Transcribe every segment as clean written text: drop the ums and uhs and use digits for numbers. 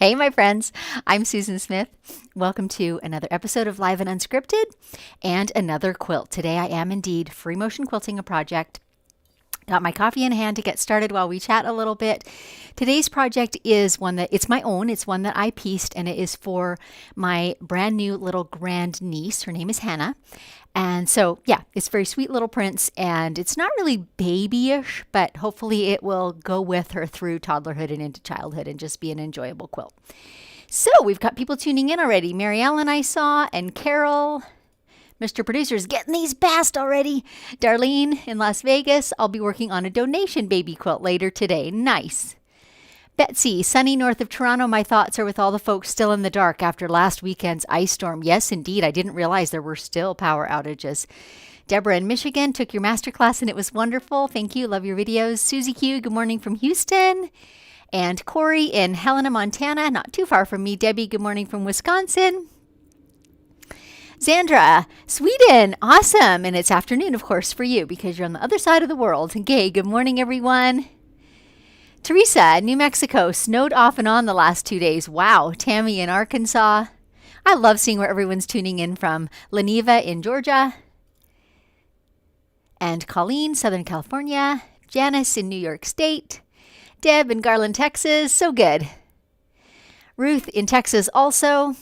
Hey, my friends. I'm Susan Smith. Welcome to another episode of Live and Unscripted and another quilt. Today I am indeed free motion quilting a project. Got my coffee in hand to get started while we chat a little bit. Today's project is one that it's my own. It's one that I pieced, and it is for my brand new little grandniece. Her name is Hannah. And so, yeah, it's very sweet little prints, and it's not really babyish, but hopefully it will go with her through toddlerhood and into childhood and just be an enjoyable quilt. So we've got people tuning in already. Mary Ellen I saw, and Carol. Mr. Producer's getting these passed already. Darlene in Las Vegas. I'll be working on a donation baby quilt later today. Nice. Betsy, sunny north of Toronto. My thoughts are with all the folks still in the dark after last weekend's ice storm. Yes, indeed. I didn't realize there were still power outages. Deborah in Michigan took your masterclass and it was wonderful. Thank you. Love your videos. Susie Q, good morning from Houston. And Corey in Helena, Montana. Not too far from me. Debbie, good morning from Wisconsin. Zandra, Sweden, awesome. And it's afternoon, of course, for you because you're on the other side of the world. Gay, good morning, everyone. Teresa, New Mexico, snowed off and on the last 2 days. Wow. Tammy in Arkansas. I love seeing where everyone's tuning in from. Leneva in Georgia. And Colleen, Southern California. Janice in New York State. Deb in Garland, Texas. So good. Ruth in Texas also.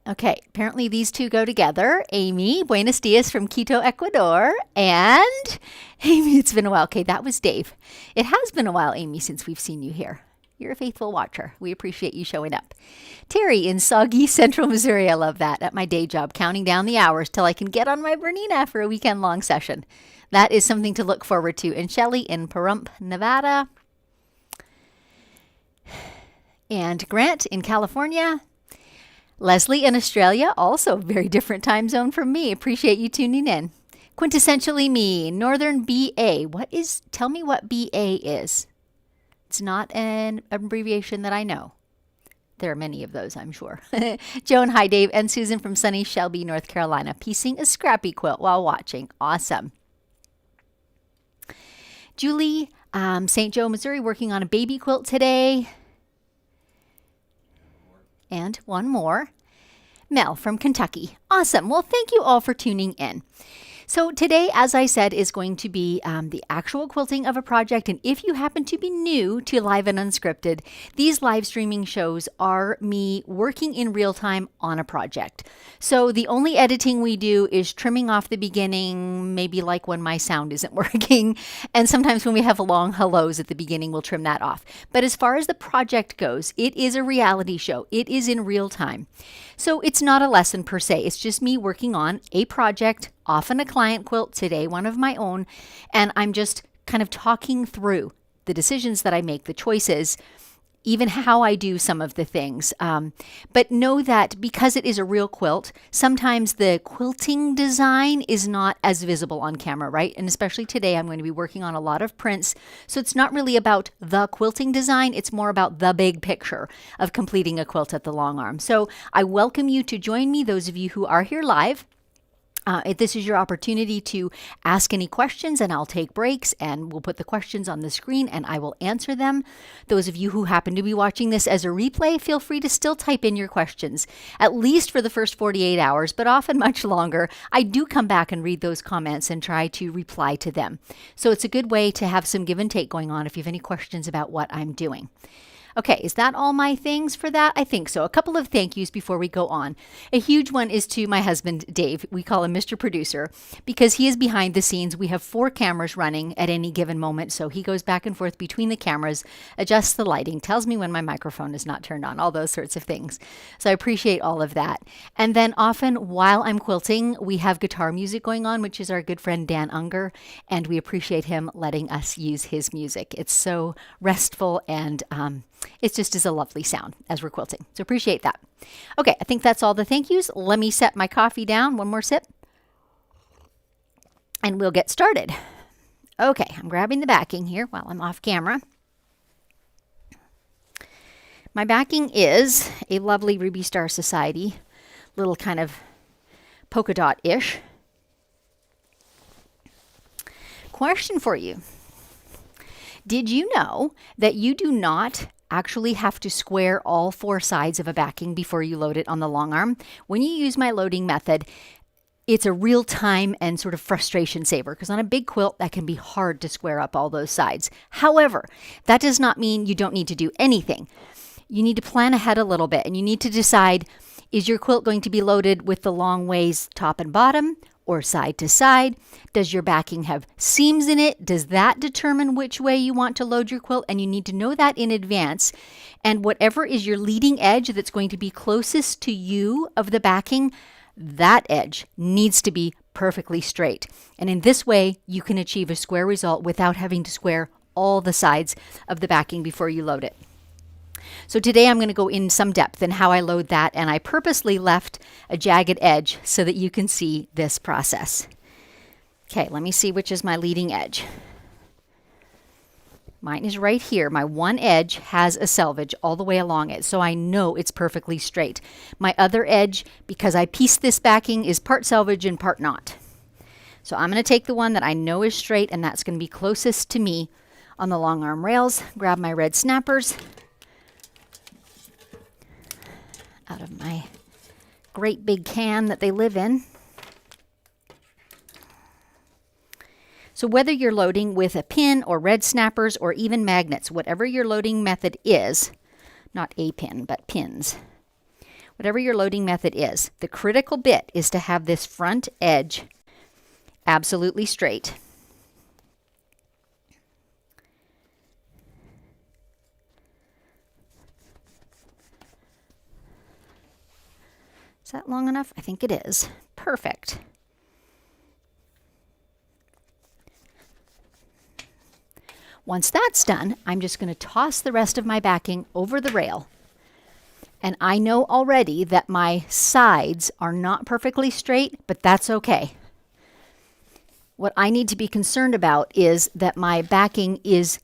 Okay, apparently these two go together. Amy, Buenos Dias from Quito, Ecuador. And Amy, it's been a while. Okay, that was Dave. It has been a while, Amy, since we've seen you here. You're a faithful watcher. We appreciate you showing up. Terry in Soggy, Central Missouri. I love that. At my day job, counting down the hours till I can get on my Bernina for a weekend-long session. That is something to look forward to. And Shelley in Pahrump, Nevada. And Grant in California. Leslie in Australia, also very different time zone from me. Appreciate you tuning in. Quintessentially me, Northern BA. Tell me what BA is. It's not an abbreviation that I know. There are many of those, I'm sure. Joan, hi Dave, and Susan from sunny Shelby, North Carolina, piecing a scrappy quilt while watching. Awesome. Julie, St. Joe, Missouri, working on a baby quilt today. And one more. Mel from Kentucky. Awesome. Well, thank you all for tuning in. So today, as I said, is going to be the actual quilting of a project. And if you happen to be new to Live and Unscripted, these live streaming shows are me working in real time on a project. So the only editing we do is trimming off the beginning, maybe like when my sound isn't working. And sometimes when we have long hellos at the beginning, we'll trim that off. But as far as the project goes, it is a reality show. It is in real time. So it's not a lesson per se. It's just me working on a project, often a client quilt, today one of my own, and I'm just kind of talking through the decisions that I make, the choices, even how I do some of the things. But know that because it is a real quilt, sometimes the quilting design is not as visible on camera, right? And especially today, I'm going to be working on a lot of prints. So it's not really about the quilting design. It's more about the big picture of completing a quilt at the long arm. So I welcome you to join me, those of you who are here live. This is your opportunity to ask any questions, and I'll take breaks and we'll put the questions on the screen and I will answer them. Those of you who happen to be watching this as a replay, feel free to still type in your questions, at least for the first 48 hours, but often much longer. I do come back and read those comments and try to reply to them. So it's a good way to have some give and take going on if you have any questions about what I'm doing. Okay, is that all my things for that? I think so. A couple of thank yous before we go on. A huge one is to my husband, Dave. We call him Mr. Producer because he is behind the scenes. We have 4 cameras running at any given moment, so he goes back and forth between the cameras, adjusts the lighting, tells me when my microphone is not turned on, all those sorts of things. So I appreciate all of that. And then often while I'm quilting, we have guitar music going on, which is our good friend Dan Unger, and we appreciate him letting us use his music. It's so restful and it just is a lovely sound as we're quilting. So appreciate that. Okay, I think that's all the thank yous. Let me set my coffee down. One more sip. And we'll get started. Okay, I'm grabbing the backing here while I'm off camera. My backing is a lovely Ruby Star Society, little kind of polka dot-ish. Question for you. Did you know that you do not actually have to square all 4 sides of a backing before you load it on the long arm. When you use my loading method, it's a real time and sort of frustration saver, because on a big quilt that can be hard to square up all those sides. However, that does not mean you don't need to do anything. You need to plan ahead a little bit, and you need to decide, is your quilt going to be loaded with the long ways top and bottom or side to side? Does your backing have seams in it? Does that determine which way you want to load your quilt? And you need to know that in advance. And whatever is your leading edge that's going to be closest to you of the backing, that edge needs to be perfectly straight. And in this way, you can achieve a square result without having to square all the sides of the backing before you load it. So today I'm going to go in some depth in how I load that, and I purposely left a jagged edge so that you can see this process. Okay, let me see which is my leading edge. Mine is right here. My one edge has a selvage all the way along it, so I know it's perfectly straight. My other edge, because I pieced this backing, is part selvage and part not. So I'm going to take the one that I know is straight, and that's going to be closest to me on the long arm rails. Grab my red snappers out of my great big can that they live in. So whether you're loading with a pin or red snappers or even magnets, whatever your loading method is, not a pin, but pins, whatever your loading method is, the critical bit is to have this front edge absolutely straight. Is that long enough? I think it is. Perfect. Once that's done, I'm just going to toss the rest of my backing over the rail. And I know already that my sides are not perfectly straight, but that's okay. What I need to be concerned about is that my backing is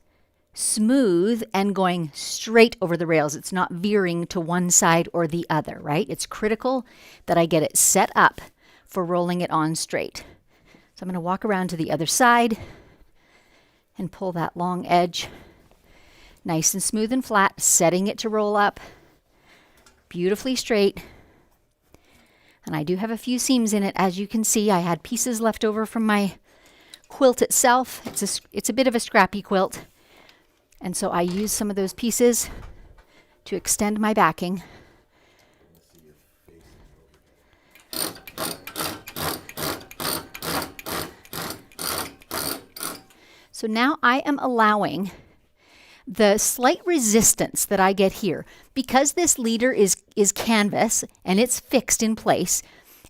smooth and going straight over the rails. It's not veering to one side or the other, right? It's critical that I get it set up for rolling it on straight. So I'm going to walk around to the other side and pull that long edge nice and smooth and flat, setting it to roll up beautifully straight. And I do have a few seams in it. As you can see, I had pieces left over from my quilt itself. It's a bit of a scrappy quilt. And so I use some of those pieces to extend my backing. So now I am allowing the slight resistance that I get here. Because this leader is canvas and it's fixed in place,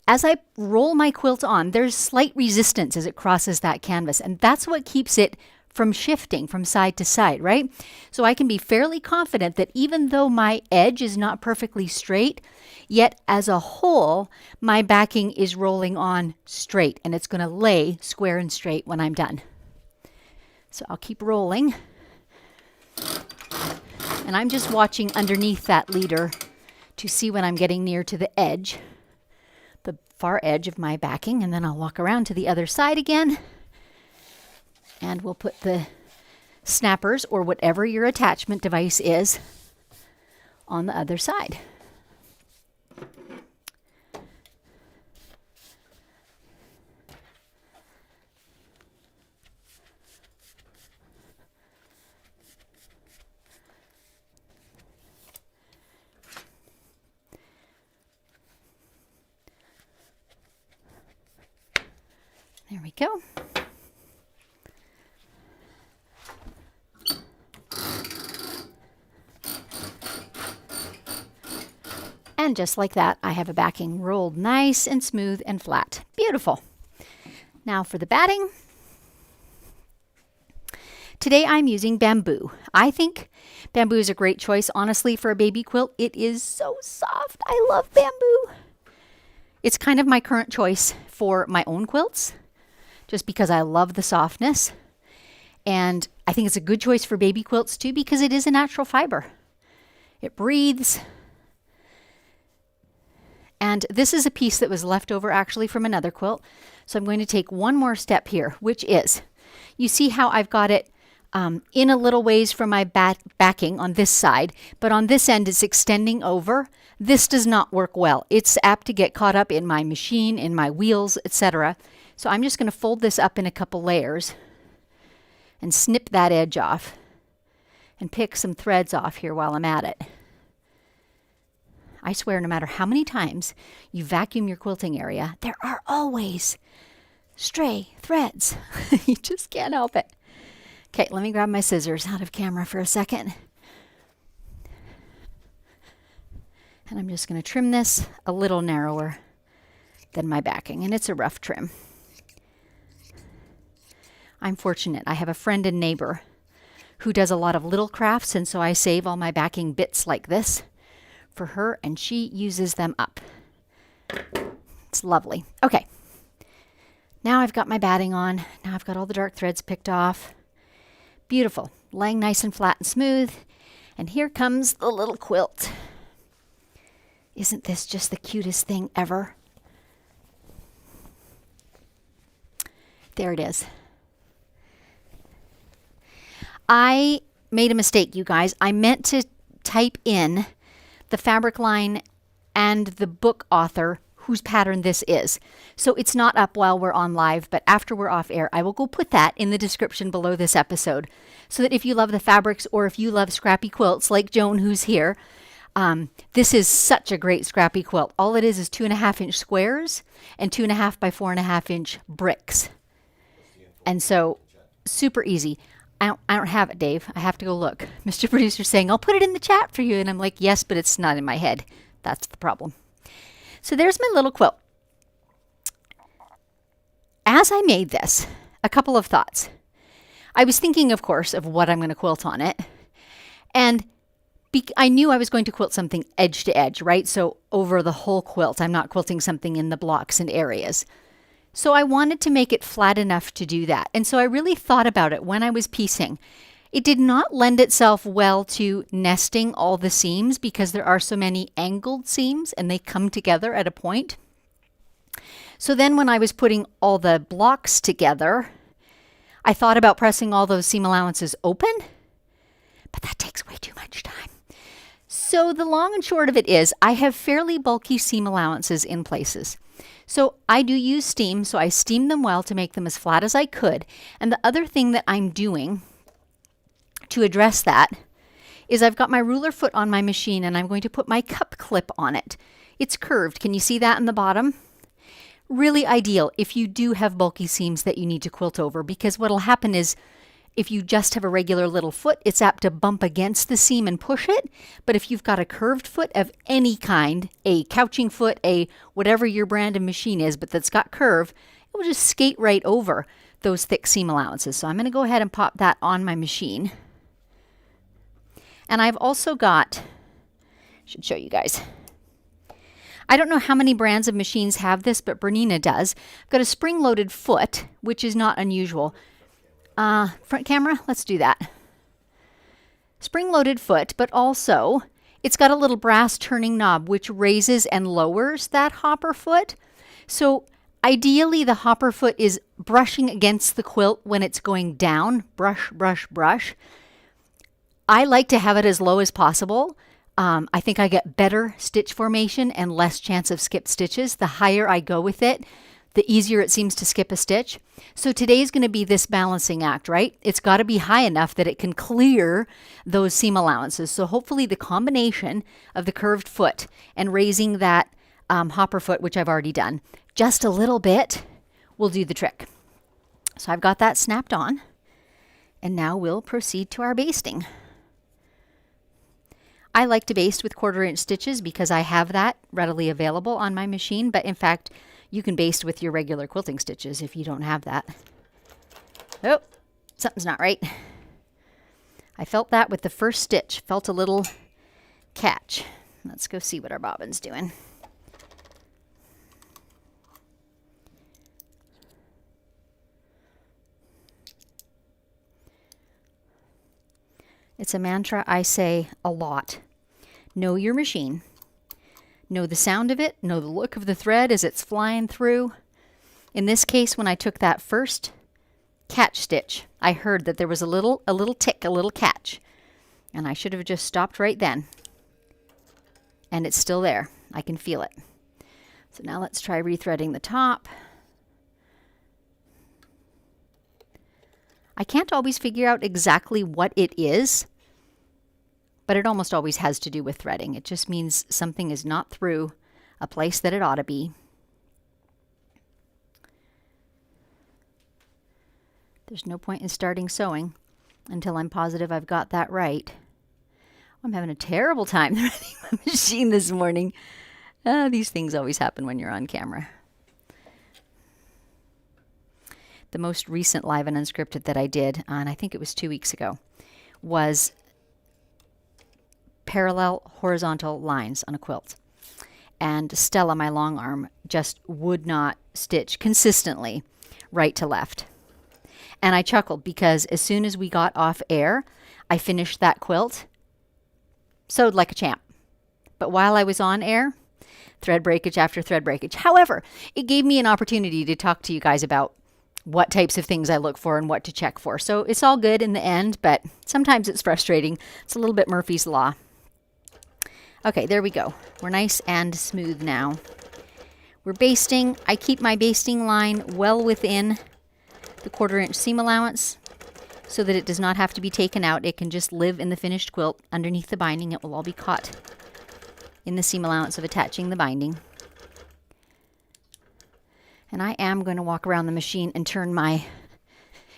as I roll my quilt on, there's slight resistance as it crosses that canvas. And that's what keeps it from shifting from side to side, right? So I can be fairly confident that even though my edge is not perfectly straight, yet as a whole, my backing is rolling on straight, and it's going to lay square and straight when I'm done. So I'll keep rolling. And I'm just watching underneath that leader to see when I'm getting near to the edge, the far edge of my backing, and then I'll walk around to the other side again. And we'll put the snappers or whatever your attachment device is on the other side. There we go. And just like that, I have a backing rolled nice and smooth and flat. Beautiful. Now for the batting. Today I'm using bamboo. I think bamboo is a great choice, honestly, for a baby quilt. It is so soft. I love bamboo. It's kind of my current choice for my own quilts, just because I love the softness. And I think it's a good choice for baby quilts too, because it is a natural fiber. It breathes. And this is a piece that was left over actually from another quilt. So I'm going to take one more step here, which is, you see how I've got it in a little ways from my backing on this side, but on this end it's extending over. This does not work well. It's apt to get caught up in my machine, in my wheels, etc. So I'm just going to fold this up in a couple layers and snip that edge off and pick some threads off here while I'm at it. I swear, no matter how many times you vacuum your quilting area, there are always stray threads. You just can't help it. Okay, let me grab my scissors out of camera for a second. And I'm just going to trim this a little narrower than my backing, and it's a rough trim. I'm fortunate. I have a friend and neighbor who does a lot of little crafts, and so I save all my backing bits like this for her, and she uses them up. It's lovely. Okay. Now I've got my batting on. Now I've got all the dark threads picked off. Beautiful. Laying nice and flat and smooth. And here comes the little quilt. Isn't this just the cutest thing ever? There it is. I made a mistake, you guys. I meant to type in the fabric line and the book author whose pattern this is. So it's not up while we're on live, but after we're off air, I will go put that in the description below this episode so that if you love the fabrics or if you love scrappy quilts like Joan who's here, this is such a great scrappy quilt. All it is 2.5-inch squares and 2.5 by 4.5-inch bricks. And so super easy. I don't have it, Dave. I have to go look. Mr. Producer's saying, I'll put it in the chat for you. And I'm like, yes, but it's not in my head. That's the problem. So there's my little quilt. As I made this, a couple of thoughts. I was thinking, of course, of what I'm going to quilt on it. And I knew I was going to quilt something edge to edge, right? So over the whole quilt. I'm not quilting something in the blocks and areas. So I wanted to make it flat enough to do that. And so I really thought about it when I was piecing. It did not lend itself well to nesting all the seams because there are so many angled seams and they come together at a point. So then when I was putting all the blocks together, I thought about pressing all those seam allowances open, but that takes way too much time. So the long and short of it is I have fairly bulky seam allowances in places. So I do use steam, so I steam them well to make them as flat as I could. And the other thing that I'm doing to address that is I've got my ruler foot on my machine and I'm going to put my cup clip on it. It's curved. Can you see that in the bottom? Really ideal if you do have bulky seams that you need to quilt over, because what'll happen is if you just have a regular little foot, it's apt to bump against the seam and push it. But if you've got a curved foot of any kind, a couching foot, a whatever your brand of machine is, but that's got curve, it will just skate right over those thick seam allowances. So I'm going to go ahead and pop that on my machine. And I've also got, should show you guys. I don't know how many brands of machines have this, but Bernina does. I've got a spring-loaded foot, which is not unusual. Front camera, let's do that. Spring-loaded foot, but also it's got a little brass turning knob which raises and lowers that hopper foot. So ideally the hopper foot is brushing against the quilt when it's going down. Brush, brush, brush. I like to have it as low as possible. I think I get better stitch formation and less chance of skipped stitches. The higher I go with it, the easier it seems to skip a stitch. So today's going to be this balancing act, right? It's got to be high enough that it can clear those seam allowances. So hopefully the combination of the curved foot and raising that hopper foot, which I've already done, just a little bit, will do the trick. So I've got that snapped on. And now we'll proceed to our basting. I like to baste with 1/4-inch stitches because I have that readily available on my machine. But in fact, you can baste with your regular quilting stitches if you don't have that. Oh, something's not right. I felt that with the first stitch. Felt a little catch. Let's go see what our bobbin's doing. It's a mantra I say a lot. Know your machine. Know the sound of it. Know the look of the thread as it's flying through. In this case, when I took that first catch stitch. I heard that there was a little tick, a little catch. And I should have just stopped right then. And it's still there. I can feel it. So now let's try rethreading the top. I can't always figure out exactly what it is, but it almost always has to do with threading. It just means something is not through a place that it ought to be. There's no point in starting sewing until I'm positive I've got that right. I'm having a terrible time threading my machine this morning. These things always happen when you're on camera. The most recent live and unscripted that I did, and I think it was 2 weeks ago, was parallel horizontal lines on a quilt. And Stella, my long arm, just would not stitch consistently right to left. And I chuckled because as soon as we got off air, I finished that quilt, sewed like a champ. But while I was on air, thread breakage after thread breakage. However, it gave me an opportunity to talk to you guys about what types of things I look for and what to check for. So it's all good in the end, but sometimes it's frustrating. It's a little bit Murphy's Law. Okay, there we go. We're nice and smooth now. We're basting. I keep my basting line well within the 1/4 inch seam allowance so that it does not have to be taken out. It can just live in the finished quilt underneath the binding. It will all be caught in the seam allowance of attaching the binding. And I am going to walk around the machine and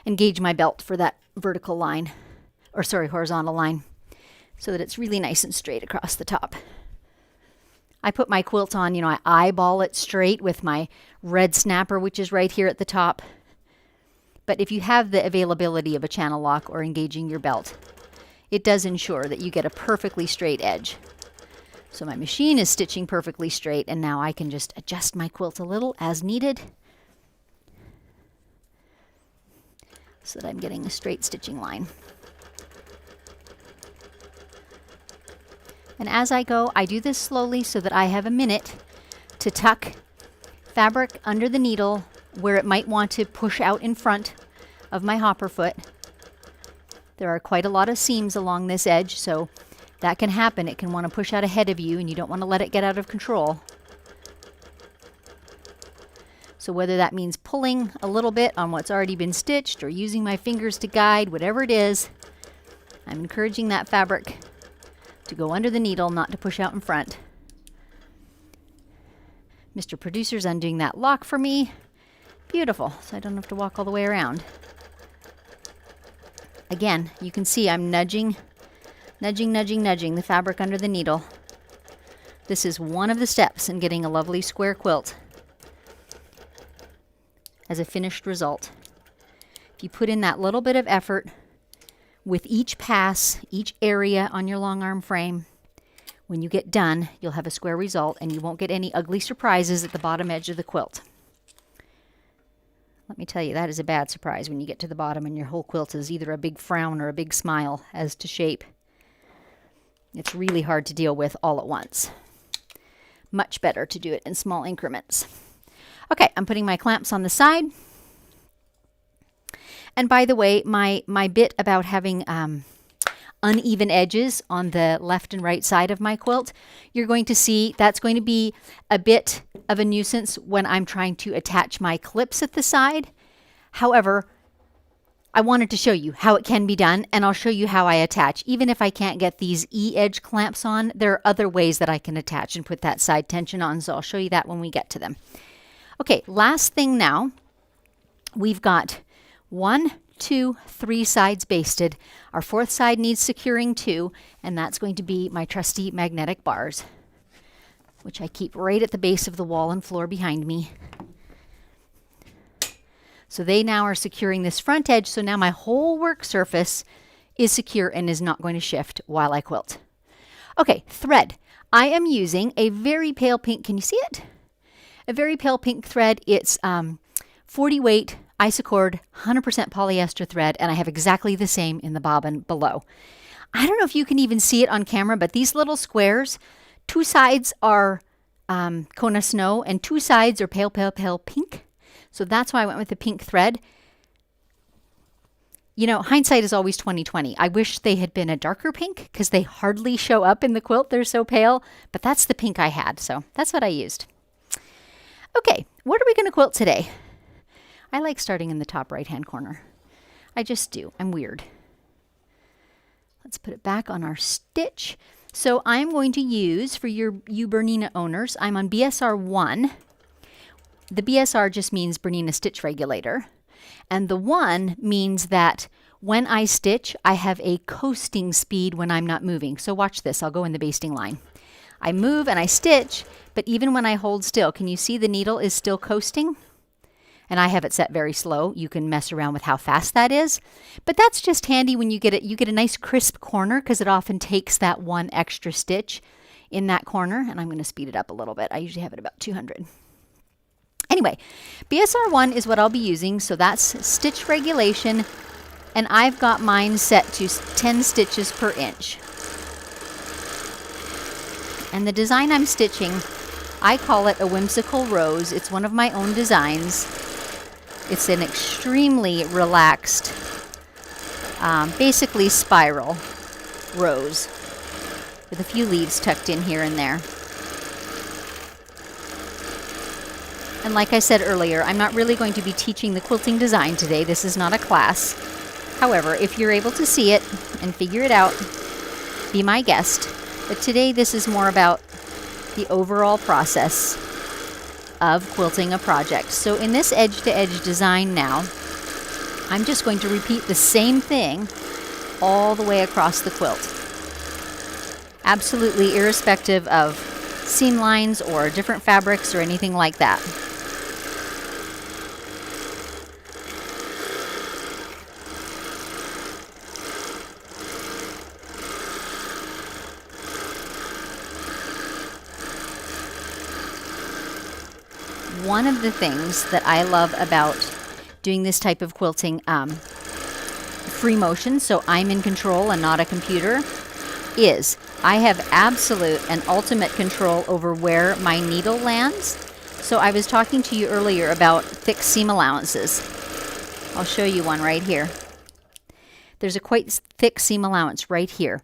engage my belt for that vertical line, or sorry, horizontal line, so that it's really nice and straight across the top. I put my quilt on, I eyeball it straight with my red snapper, which is right here at the top. But if you have the availability of a channel lock or engaging your belt, it does ensure that you get a perfectly straight edge. So my machine is stitching perfectly straight, and now I can just adjust my quilt a little as needed so that I'm getting a straight stitching line. And as I go, I do this slowly so that I have a minute to tuck fabric under the needle where it might want to push out in front of my hopper foot. There are quite a lot of seams along this edge, so that can happen. It can want to push out ahead of you, and you don't want to let it get out of control. So whether that means pulling a little bit on what's already been stitched or using my fingers to guide, whatever it is, I'm encouraging that fabric to go under the needle, not to push out in front. Mr. Producer's undoing that lock for me. Beautiful, so I don't have to walk all the way around. Again, you can see I'm nudging the fabric under the needle. This is one of the steps in getting a lovely square quilt as a finished result. If you put in that little bit of effort with each pass, each area on your long arm frame, when you get done, you'll have a square result and you won't get any ugly surprises at the bottom edge of the quilt. Let me tell you, that is a bad surprise when you get to the bottom and your whole quilt is either a big frown or a big smile as to shape. It's really hard to deal with all at once. Much better to do it in small increments. Okay, I'm putting my clamps on the side. And by the way, my bit about having uneven edges on the left and right side of my quilt, you're going to see that's going to be a bit of a nuisance when I'm trying to attach my clips at the side. However, I wanted to show you how it can be done, and I'll show you how I attach. Even if I can't get these E-edge clamps on, there are other ways that I can attach and put that side tension on, so I'll show you that when we get to them. Okay, last thing now, we've got 1, 2, 3 sides basted. Our 4th side needs securing too, and that's going to be my trusty magnetic bars, which I keep right at the base of the wall and floor behind me. So they now are securing this front edge, so now my whole work surface is secure and is not going to shift while I quilt. Okay, thread. I am using a very pale pink, can you see it? A very pale pink thread. It's 40 weight Isocord 100% polyester thread, and I have exactly the same in the bobbin below. I don't know if you can even see it on camera, but these little squares, 2 sides are Kona Snow and 2 sides are pale, pale, pale pink. So that's why I went with the pink thread. You know, hindsight is always 20/20. I wish they had been a darker pink because they hardly show up in the quilt. They're so pale, but that's the pink I had, so that's what I used. Okay, what are we going to quilt today? I like starting in the top right-hand corner. I just do. I'm weird. Let's put it back on our stitch. So I'm going to use, for you Bernina owners, I'm on BSR 1. The BSR just means Bernina Stitch Regulator. And the 1 means that when I stitch, I have a coasting speed when I'm not moving. So watch this. I'll go in the basting line. I move and I stitch, but even when I hold still, can you see the needle is still coasting? And I have it set very slow. You can mess around with how fast that is. But that's just handy when you get it. You get a nice crisp corner because it often takes that 1 extra stitch in that corner. And I'm going to speed it up a little bit. I usually have it about 200. Anyway, BSR 1 is what I'll be using. So that's stitch regulation. And I've got mine set to 10 stitches per inch. And the design I'm stitching, I call it a Whimsical Rose. It's one of my own designs. It's an extremely relaxed, basically spiral rose with a few leaves tucked in here and there. And like I said earlier, I'm not really going to be teaching the quilting design today. This is not a class. However, if you're able to see it and figure it out, be my guest. But today this is more about the overall process of quilting a project. So in this edge-to-edge design now, I'm just going to repeat the same thing all the way across the quilt. Absolutely irrespective of seam lines or different fabrics or anything like that. One of the things that I love about doing this type of quilting, free motion, so I'm in control and not a computer, is I have absolute and ultimate control over where my needle lands. So I was talking to you earlier about thick seam allowances. I'll show you one right here. There's a quite thick seam allowance right here.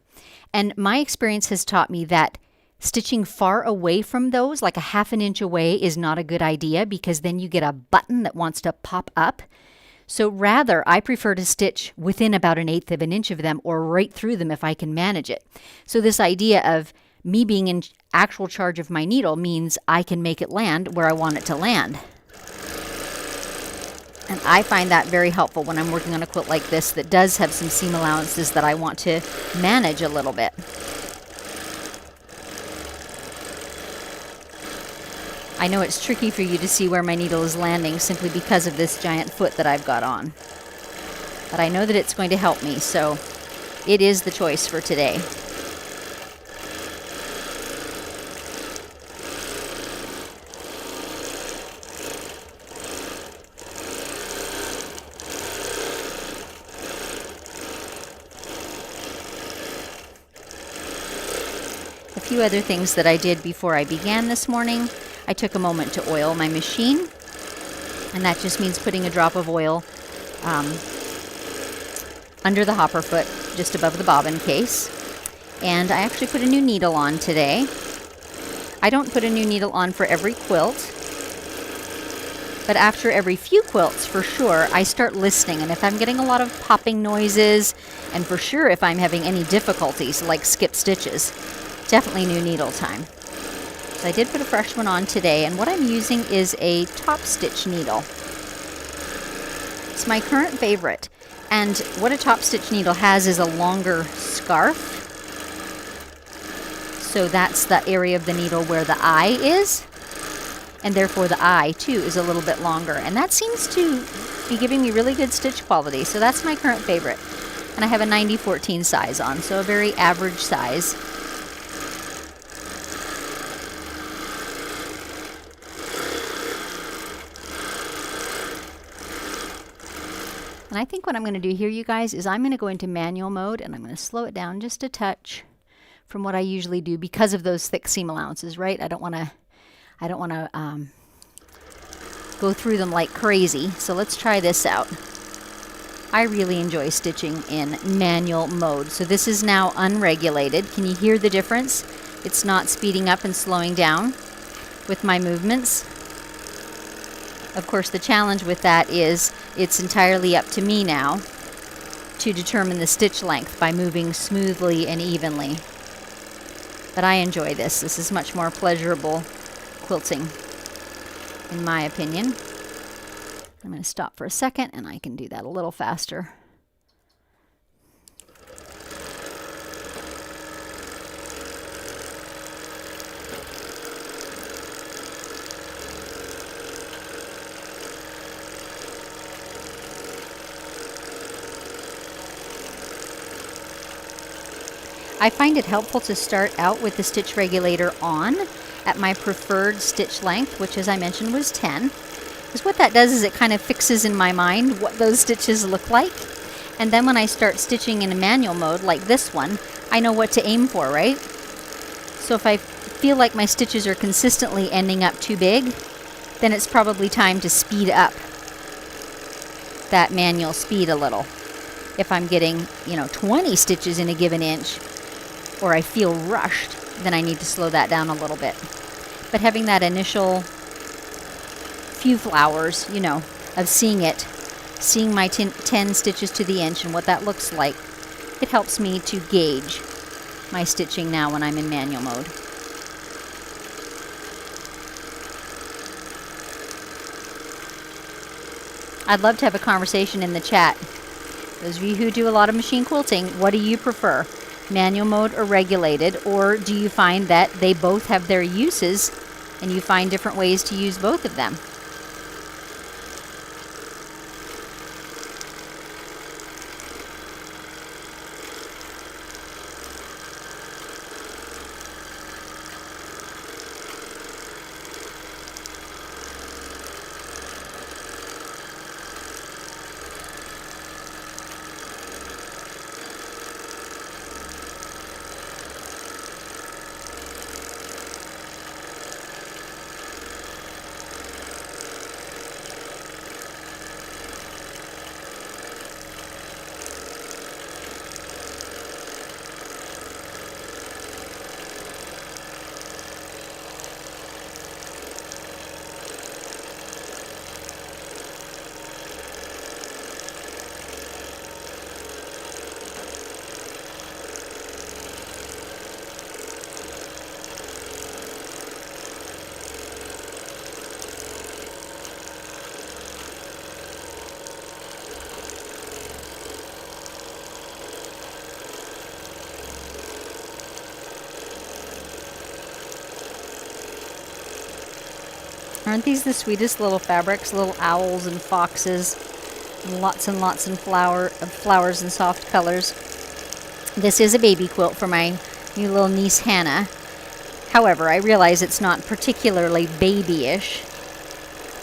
And my experience has taught me that stitching far away from those, like a ½ an inch away, is not a good idea because then you get a button that wants to pop up. So rather, I prefer to stitch within about 1/8 of an inch of them or right through them if I can manage it. So this idea of me being in actual charge of my needle means I can make it land where I want it to land. And I find that very helpful when I'm working on a quilt like this that does have some seam allowances that I want to manage a little bit. I know it's tricky for you to see where my needle is landing simply because of this giant foot that I've got on. But I know that it's going to help me, so it is the choice for today. A few other things that I did before I began this morning. I took a moment to oil my machine, and that just means putting a drop of oil under the hopper foot, just above the bobbin case. And I actually put a new needle on today. I don't put a new needle on for every quilt, but after every few quilts, for sure, I start listening. And if I'm getting a lot of popping noises, and for sure if I'm having any difficulties, like skip stitches, definitely new needle time. So I did put a fresh one on today, and what I'm using is a top stitch needle. It's my current favorite, and what a top stitch needle has is a longer scarf. So that's the area of the needle where the eye is, and therefore the eye too is a little bit longer, and that seems to be giving me really good stitch quality. So that's my current favorite, and I have a 90/14 size on, so a very average size. And I think what I'm going to do here, you guys, is I'm going to go into manual mode and I'm going to slow it down just a touch from what I usually do because of those thick seam allowances, right? I don't want to go through them like crazy. So let's try this out. I really enjoy stitching in manual mode. So this is now unregulated. Can you hear the difference? It's not speeding up and slowing down with my movements. Of course, the challenge with that is it's entirely up to me now to determine the stitch length by moving smoothly and evenly. But I enjoy this. This is much more pleasurable quilting, in my opinion. I'm going to stop for a second and I can do that a little faster. I find it helpful to start out with the stitch regulator on at my preferred stitch length, which as I mentioned was 10. Because what that does is it kind of fixes in my mind what those stitches look like. And then when I start stitching in a manual mode like this one, I know what to aim for, right? So if I feel like my stitches are consistently ending up too big, then it's probably time to speed up that manual speed a little. If I'm getting, 20 stitches in a given inch, or I feel rushed, then I need to slow that down a little bit. But having that initial few flowers, of seeing my 10 stitches to the inch and what that looks like, it helps me to gauge my stitching now when I'm in manual mode. I'd love to have a conversation in the chat. Those of you who do a lot of machine quilting, what do you prefer? Manual mode or regulated? Or do you find that they both have their uses and you find different ways to use both of them? Aren't these the sweetest little fabrics? Little owls and foxes. Lots and lots of flowers and soft colors. This is a baby quilt for my new little niece Hannah. However, I realize it's not particularly babyish,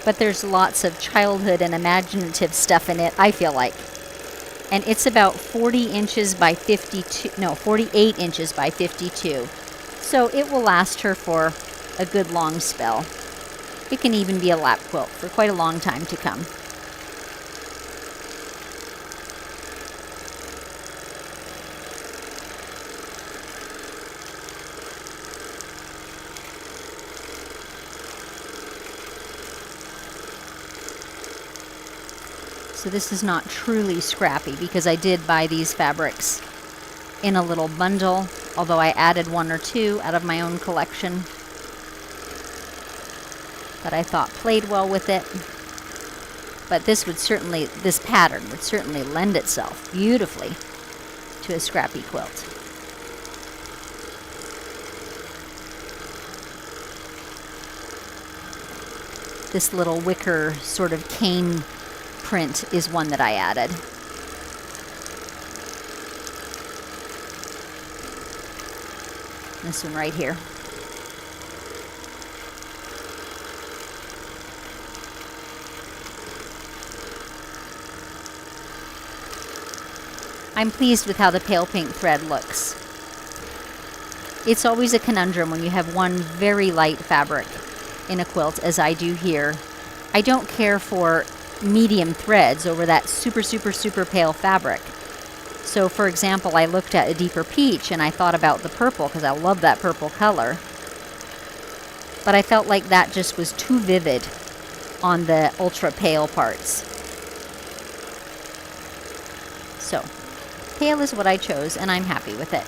but there's lots of childhood and imaginative stuff in it, I feel like. And it's about 40 inches by 48 inches by 52. So it will last her for a good long spell. It can even be a lap quilt for quite a long time to come. So this is not truly scrappy because I did buy these fabrics in a little bundle, although I added one or two out of my own collection that I thought played well with it. But this pattern would certainly lend itself beautifully to a scrappy quilt. This little wicker sort of cane print is one that I added. This one right here. I'm pleased with how the pale pink thread looks. It's always a conundrum when you have one very light fabric in a quilt, as I do here. I don't care for medium threads over that super, super, super pale fabric. So for example, I looked at a deeper peach and I thought about the purple because I love that purple color. But I felt like that just was too vivid on the ultra pale parts. So pale is what I chose and I'm happy with it.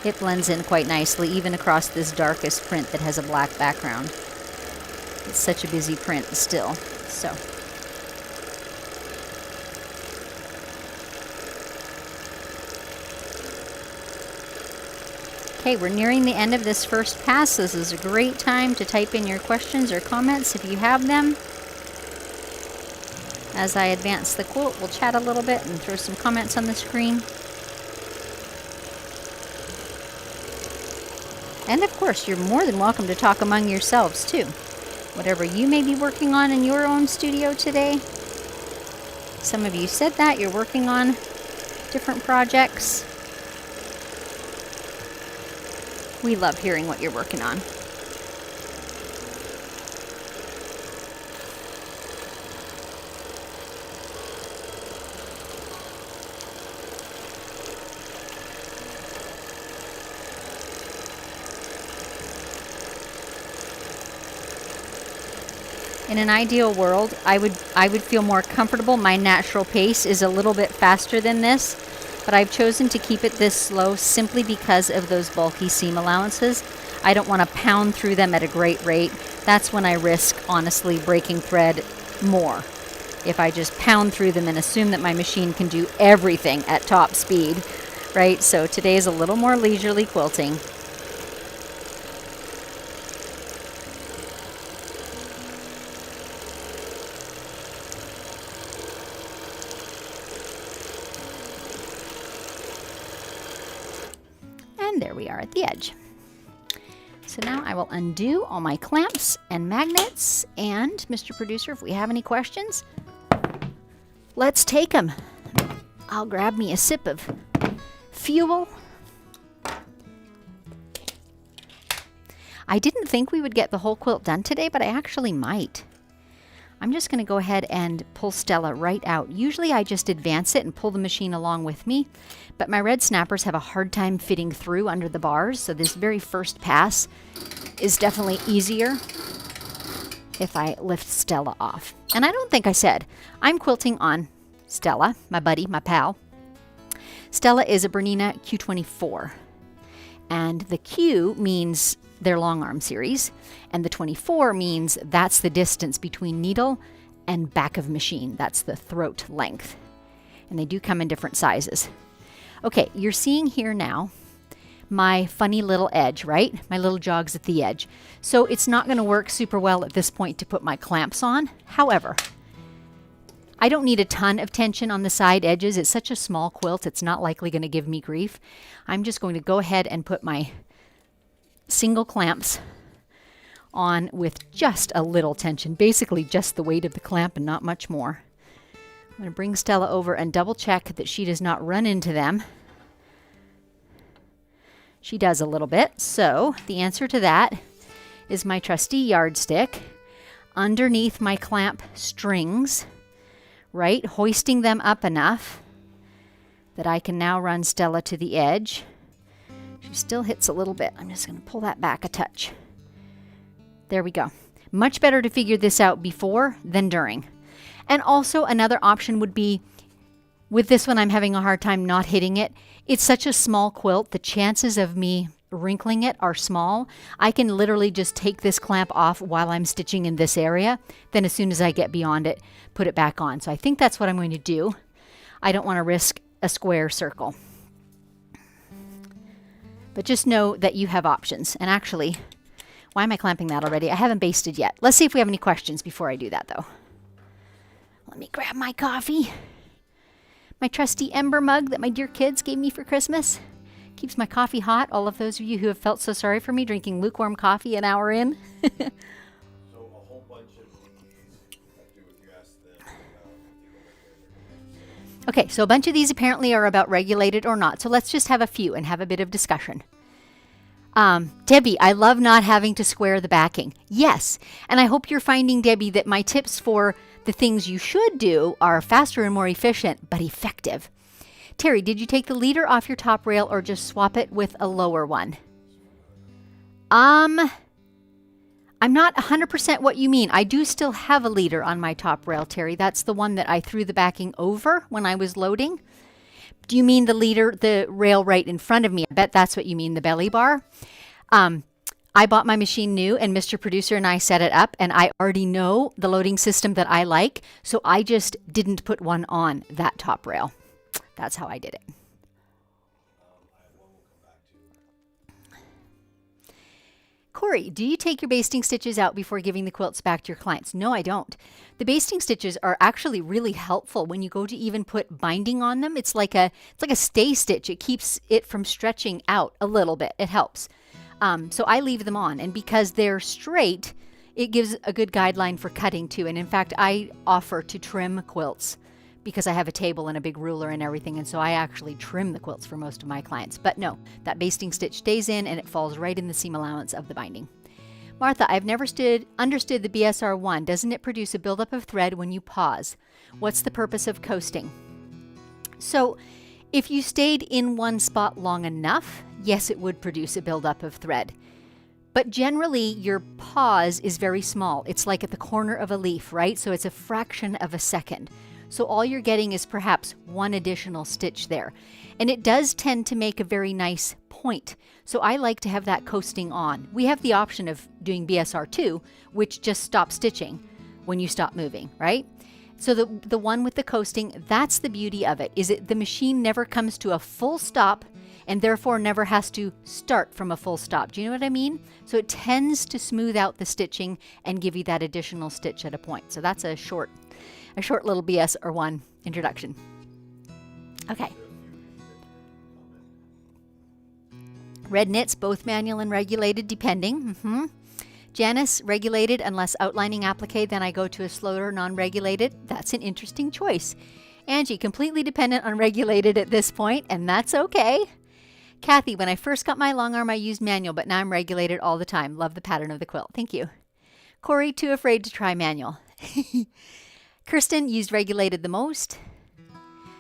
It blends in quite nicely even across this darkest print that has a black background. It's such a busy print still. So okay, we're nearing the end of this first pass. This is a great time to type in your questions or comments if you have them. As I advance the quilt, we'll chat a little bit and throw some comments on the screen. And of course, you're more than welcome to talk among yourselves too. Whatever you may be working on in your own studio today. Some of you said that you're working on different projects. We love hearing what you're working on. In an ideal world, I would feel more comfortable. My natural pace is a little bit faster than this, but I've chosen to keep it this slow simply because of those bulky seam allowances. I don't want to pound through them at a great rate. That's when I risk, honestly, breaking thread more. If I just pound through them and assume that my machine can do everything at top speed, right? So today is a little more leisurely quilting. And there we are at the edge. So now I will undo all my clamps and magnets. And Mr. Producer, if we have any questions, let's take them. I'll grab me a sip of fuel. I didn't think we would get the whole quilt done today, but I actually might. I'm just going to go ahead and pull Stella right out. Usually I just advance it and pull the machine along with me, but my red snappers have a hard time fitting through under the bars, so this very first pass is definitely easier if I lift Stella off. And I don't think I said, I'm quilting on Stella, my buddy, my pal. Stella is a Bernina Q24, and the Q means their long arm series, and the 24 means that's the distance between needle and back of machine. That's the throat length. And they do come in different sizes. Okay, you're seeing here now my funny little edge, right? My little jogs at the edge. So it's not going to work super well at this point to put my clamps on. However, I don't need a ton of tension on the side edges. It's such a small quilt, it's not likely going to give me grief. I'm just going to go ahead and put my single clamps on with just a little tension, basically just the weight of the clamp and not much more. I'm going to bring Stella over and double check that she does not run into them. She does a little bit, so the answer to that is my trusty yardstick underneath my clamp strings, right, hoisting them up enough that I can now run Stella to the edge. She still hits a little bit. I'm just going to pull that back a touch. There we go. Much better to figure this out before than during. And also another option would be, with this one I'm having a hard time not hitting it. It's such a small quilt, the chances of me wrinkling it are small. I can literally just take this clamp off while I'm stitching in this area. Then as soon as I get beyond it, put it back on. So I think that's what I'm going to do. I don't want to risk a square circle. But just know that you have options. And actually, why am I clamping that already? I haven't basted yet. Let's see if we have any questions before I do that, though. Let me grab my coffee. My trusty ember mug that my dear kids gave me for Christmas. Keeps my coffee hot. All of those of you who have felt so sorry for me drinking lukewarm coffee an hour in. So a whole bunch of these have to do with you asked them about. Okay, so a bunch of these apparently are about regulated or not. So let's just have a few and have a bit of discussion. Debbie, I love not having to square the backing. Yes, and I hope you're finding, Debbie, that my tips for the things you should do are faster and more efficient, but effective. Terry, did you take the leader off your top rail or just swap it with a lower one? I'm not 100% what you mean. I do still have a leader on my top rail, Terry. That's the one that I threw the backing over when I was loading. Do you mean the leader, the rail right in front of me? I bet that's what you mean, the belly bar. I bought my machine new, and Mr. Producer and I set it up, and I already know the loading system that I like, so I just didn't put one on that top rail. That's how I did it. Corey, do you take your basting stitches out before giving the quilts back to your clients? No, I don't. The basting stitches are actually really helpful when you go to even put binding on them. It's like a stay stitch. It keeps it from stretching out a little bit. It helps. So I leave them on, and because they're straight, it gives a good guideline for cutting too. And in fact, I offer to trim quilts because I have a table and a big ruler and everything, and so I actually trim the quilts for most of my clients. But no, that basting stitch stays in and it falls right in the seam allowance of the binding. Martha, I've never understood the BSR1. Doesn't it produce a buildup of thread when you pause? What's the purpose of coasting? So if you stayed in one spot long enough, yes, it would produce a buildup of thread. But generally, your pause is very small. It's like at the corner of a leaf, right? So it's a fraction of a second. So all you're getting is perhaps one additional stitch there. And it does tend to make a very nice point. So I like to have that coasting on. We have the option of doing BSR2, which just stops stitching when you stop moving, right? So the one with the coasting, that's the beauty of it, is it the machine never comes to a full stop and therefore never has to start from a full stop. Do you know what I mean? So it tends to smooth out the stitching and give you that additional stitch at a point. So that's a short little BSR1 introduction. Okay. Red knits, both manual and regulated, depending. Janice, regulated unless outlining applique, then I go to a slower non-regulated. That's an interesting choice. Angie, completely dependent on regulated at this point, and that's okay. Kathy, when I first got my long arm, I used manual, but now I'm regulated all the time. Love the pattern of the quilt. Thank you. Corey, too afraid to try manual. Kirsten, used regulated the most.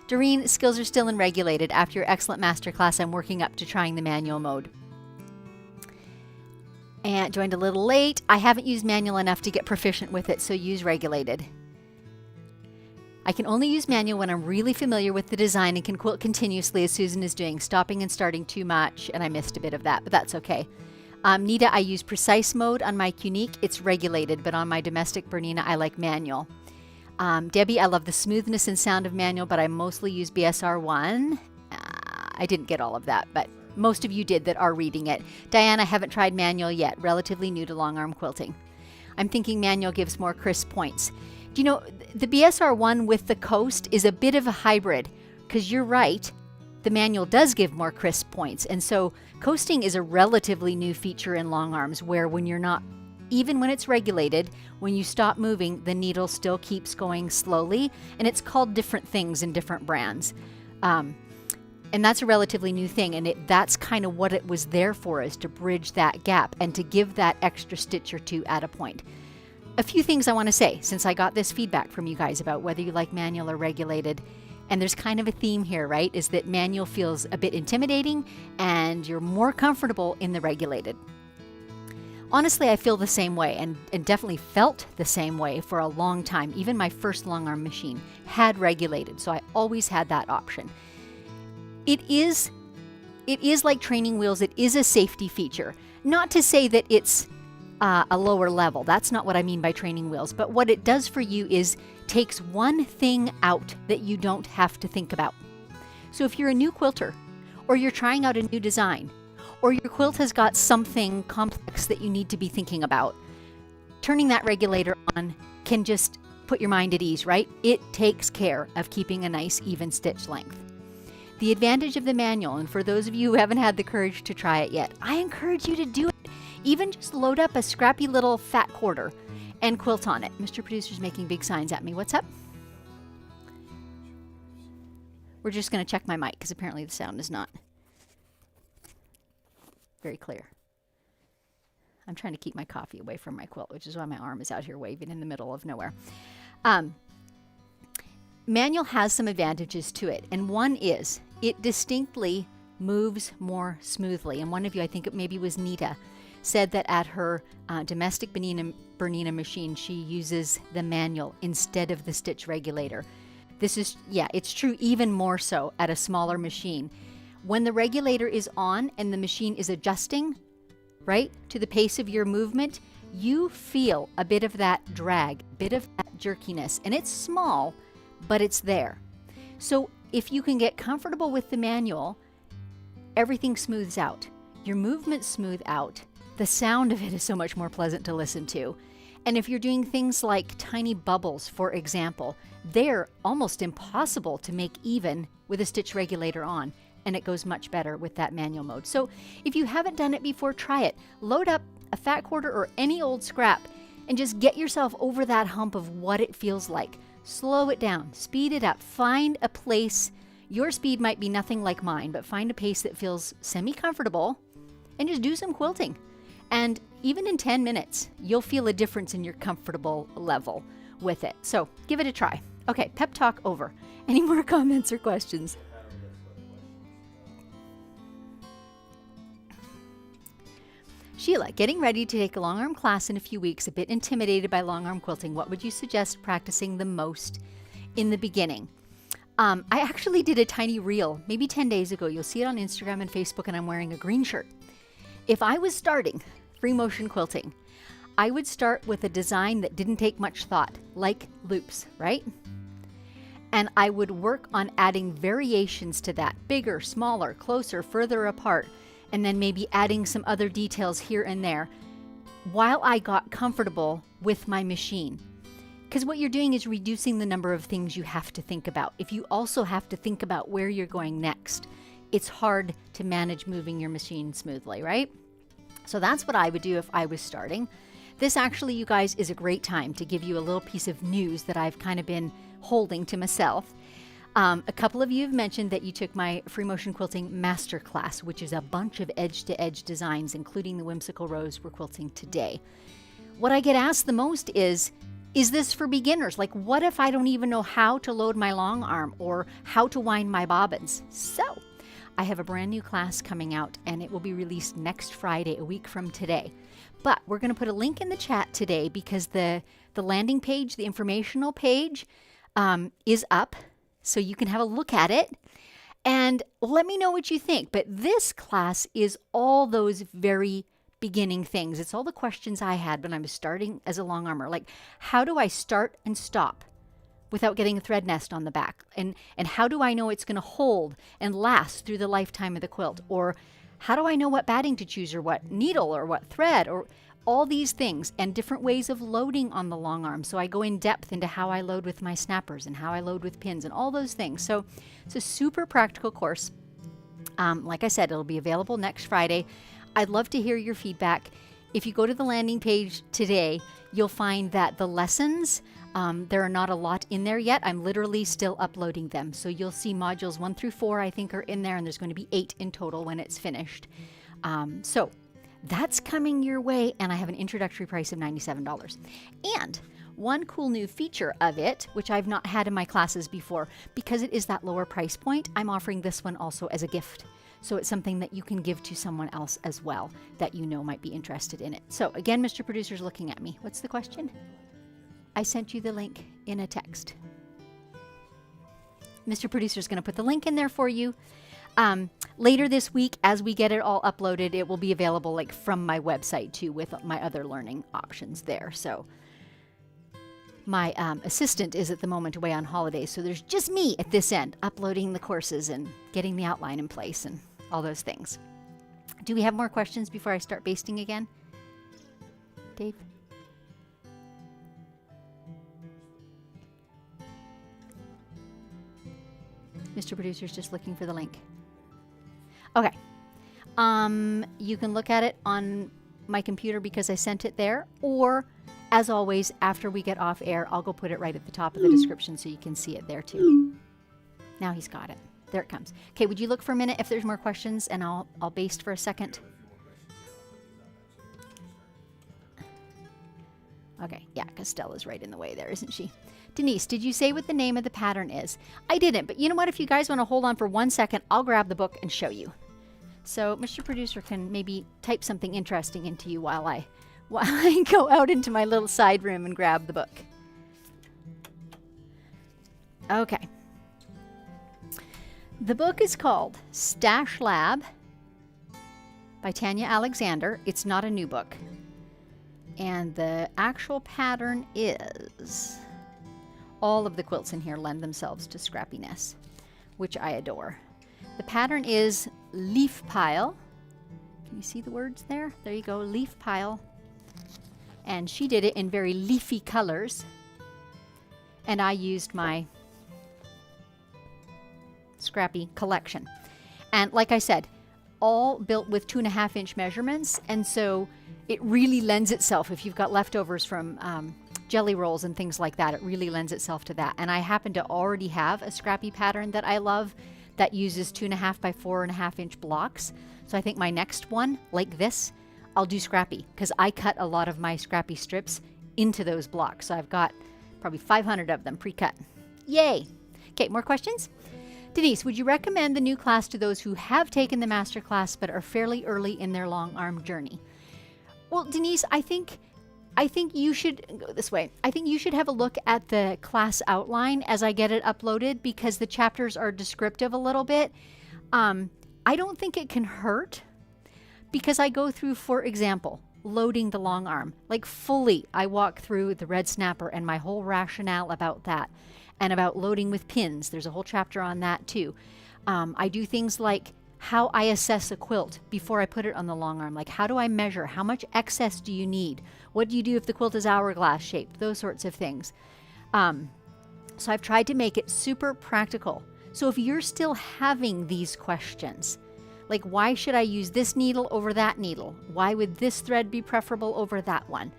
Doreen, skills are still in regulated. After your excellent masterclass, I'm working up to trying the manual mode. And joined a little late. I haven't used manual enough to get proficient with it, so use regulated. I can only use manual when I'm really familiar with the design and can quilt continuously as Susan is doing, stopping and starting too much, and I missed a bit of that, but that's okay. Nita, I use precise mode on my Unique. It's regulated, but on my domestic Bernina, I like manual. Debbie, I love the smoothness and sound of manual, but I mostly use BSR1. I didn't get all of that, but most of you did that are reading it. Diana, I haven't tried manual yet, relatively new to long arm quilting. I'm thinking manual gives more crisp points. Do you know, the BSR1 with the coast is a bit of a hybrid, because you're right, the manual does give more crisp points. And so coasting is a relatively new feature in long arms where when you're not, even when it's regulated, when you stop moving, the needle still keeps going slowly. And it's called different things in different brands. And that's a relatively new thing. And that's kind of what it was there for, is to bridge that gap and to give that extra stitch or two at a point. A few things I want to say, since I got this feedback from you guys about whether you like manual or regulated. And there's kind of a theme here, right? Is that manual feels a bit intimidating and you're more comfortable in the regulated. Honestly, I feel the same way and definitely felt the same way for a long time. Even my first long arm machine had regulated, so I always had that option. It is like training wheels. It is a safety feature. Not to say that it's a lower level. That's not what I mean by training wheels. But what it does for you is takes one thing out that you don't have to think about. So if you're a new quilter, or you're trying out a new design, or your quilt has got something complex that you need to be thinking about, turning that regulator on can just put your mind at ease, right? It takes care of keeping a nice even stitch length. The advantage of the manual, and for those of you who haven't had the courage to try it yet, I encourage you to do it. Even just load up a scrappy little fat quarter and quilt on it. Mr. Producer's making big signs at me. What's up? We're just going to check my mic because apparently the sound is not very clear. I'm trying to keep my coffee away from my quilt, which is why my arm is out here waving in the middle of nowhere. Manual has some advantages to it, and one is it distinctly moves more smoothly. And one of you, I think it maybe was Nita, said that at her domestic Bernina machine, she uses the manual instead of the stitch regulator. This is, yeah, it's true even more so at a smaller machine. When the regulator is on and the machine is adjusting, right, to the pace of your movement, you feel a bit of that drag, a bit of that jerkiness, and it's small, but it's there. So if you can get comfortable with the manual, everything smooths out. Your movements smooth out. The sound of it is so much more pleasant to listen to. And if you're doing things like tiny bubbles, for example, they're almost impossible to make even with a stitch regulator on, and it goes much better with that manual mode. So if you haven't done it before, try it. Load up a fat quarter or any old scrap and just get yourself over that hump of what it feels like. Slow it down, speed it up, find a place. Your speed might be nothing like mine, but find a pace that feels semi-comfortable and just do some quilting. And even in 10 minutes, you'll feel a difference in your comfortable level with it. So give it a try. Okay, pep talk over. Any more comments or questions? Sheila, getting ready to take a long arm class in a few weeks, a bit intimidated by long arm quilting. What would you suggest practicing the most in the beginning? I actually did a tiny reel, maybe 10 days ago. You'll see it on Instagram and Facebook, and I'm wearing a green shirt. If I was starting free motion quilting, I would start with a design that didn't take much thought, like loops, right? And I would work on adding variations to that, bigger, smaller, closer, further apart, and then maybe adding some other details here and there while I got comfortable with my machine. Because what you're doing is reducing the number of things you have to think about. If you also have to think about where you're going next, it's hard to manage moving your machine smoothly, right? So that's what I would do if I was starting. This actually, you guys, is a great time to give you a little piece of news that I've kind of been holding to myself. A couple of you have mentioned that you took my free motion quilting masterclass, which is a bunch of edge-to-edge designs, including the Whimsical Rose we're quilting today. What I get asked the most is this for beginners? Like, what if I don't even know how to load my long arm or how to wind my bobbins? So I have a brand new class coming out, and it will be released next Friday, a week from today. But we're going to put a link in the chat today because the landing page, the informational page, is up. So you can have a look at it and let me know what you think. But this class is all those very beginning things. It's all the questions I had when I was starting as a long armer. Like, how do I start and stop without getting a thread nest on the back? And how do I know it's going to hold and last through the lifetime of the quilt? Or how do I know what batting to choose, or what needle, or what thread, or all these things, and different ways of loading on the long arm. So I go in depth into how I load with my snappers and how I load with pins and all those things. So it's a super practical course. Like I said, it'll be available next Friday. I'd love to hear your feedback. If you go to the landing page today, you'll find that the lessons, there are not a lot in there yet. I'm literally still uploading them. So you'll see modules 1 through 4, I think, are in there, and there's going to be 8 in total when it's finished. So that's coming your way, and I have an introductory price of $97. And one cool new feature of it, which I've not had in my classes before, because it is that lower price point, I'm offering this one also as a gift. So it's something that you can give to someone else as well that you know might be interested in it. So again, Mr. Producer's looking at me. What's the question? I sent you the link in a text. Mr. Producer's going to put the link in there for you. Later this week, as we get it all uploaded, it will be available like from my website too, with my other learning options there. So my assistant is at the moment away on holiday, so there's just me at this end uploading the courses and getting the outline in place and all those things. Do we have more questions before I start basting again? Dave? Mr. Producer's just looking for the link. Okay. You can look at it on my computer because I sent it there, or as always, after we get off air, I'll go put it right at the top of the description so you can see it there too. Now he's got it. There it comes. Okay, would you look for a minute if there's more questions, and I'll baste for a second. Okay, yeah, because Stella's right in the way there, isn't she? Denise, did you say what the name of the pattern is? I didn't, but you know what? If you guys want to hold on for 1 second, I'll grab the book and show you. So Mr. Producer can maybe type something interesting into you while I go out into my little side room and grab the book. Okay. The book is called Stash Lab by Tanya Alexander. It's not a new book. And the actual pattern is, all of the quilts in here lend themselves to scrappiness, which I adore. The pattern is leaf pile. Can you see the words there? There you go, leaf pile. And she did it in very leafy colors. And I used my scrappy collection. And like I said, all built with 2.5-inch measurements. And so it really lends itself, if you've got leftovers from jelly rolls and things like that, it really lends itself to that. And I happen to already have a scrappy pattern that I love that uses 2.5 by 4.5-inch blocks. So I think my next one, like this, I'll do scrappy because I cut a lot of my scrappy strips into those blocks. So I've got probably 500 of them pre-cut. Yay! Okay, more questions? Denise, would you recommend the new class to those who have taken the master class but are fairly early in their long arm journey? Well, Denise, I think you should go this way. I think you should have a look at the class outline as I get it uploaded because the chapters are descriptive a little bit. I don't think it can hurt because I go through, for example, loading the long arm. Like fully, I walk through the red snapper and my whole rationale about that and about loading with pins. There's a whole chapter on that too. I do things like how I assess a quilt before I put it on the long arm. Like how do I measure? How much excess do you need? What do you do if the quilt is hourglass shaped? Those sorts of things. So I've tried to make it super practical. So if you're still having these questions, like why should I use this needle over that needle? Why would this thread be preferable over that one?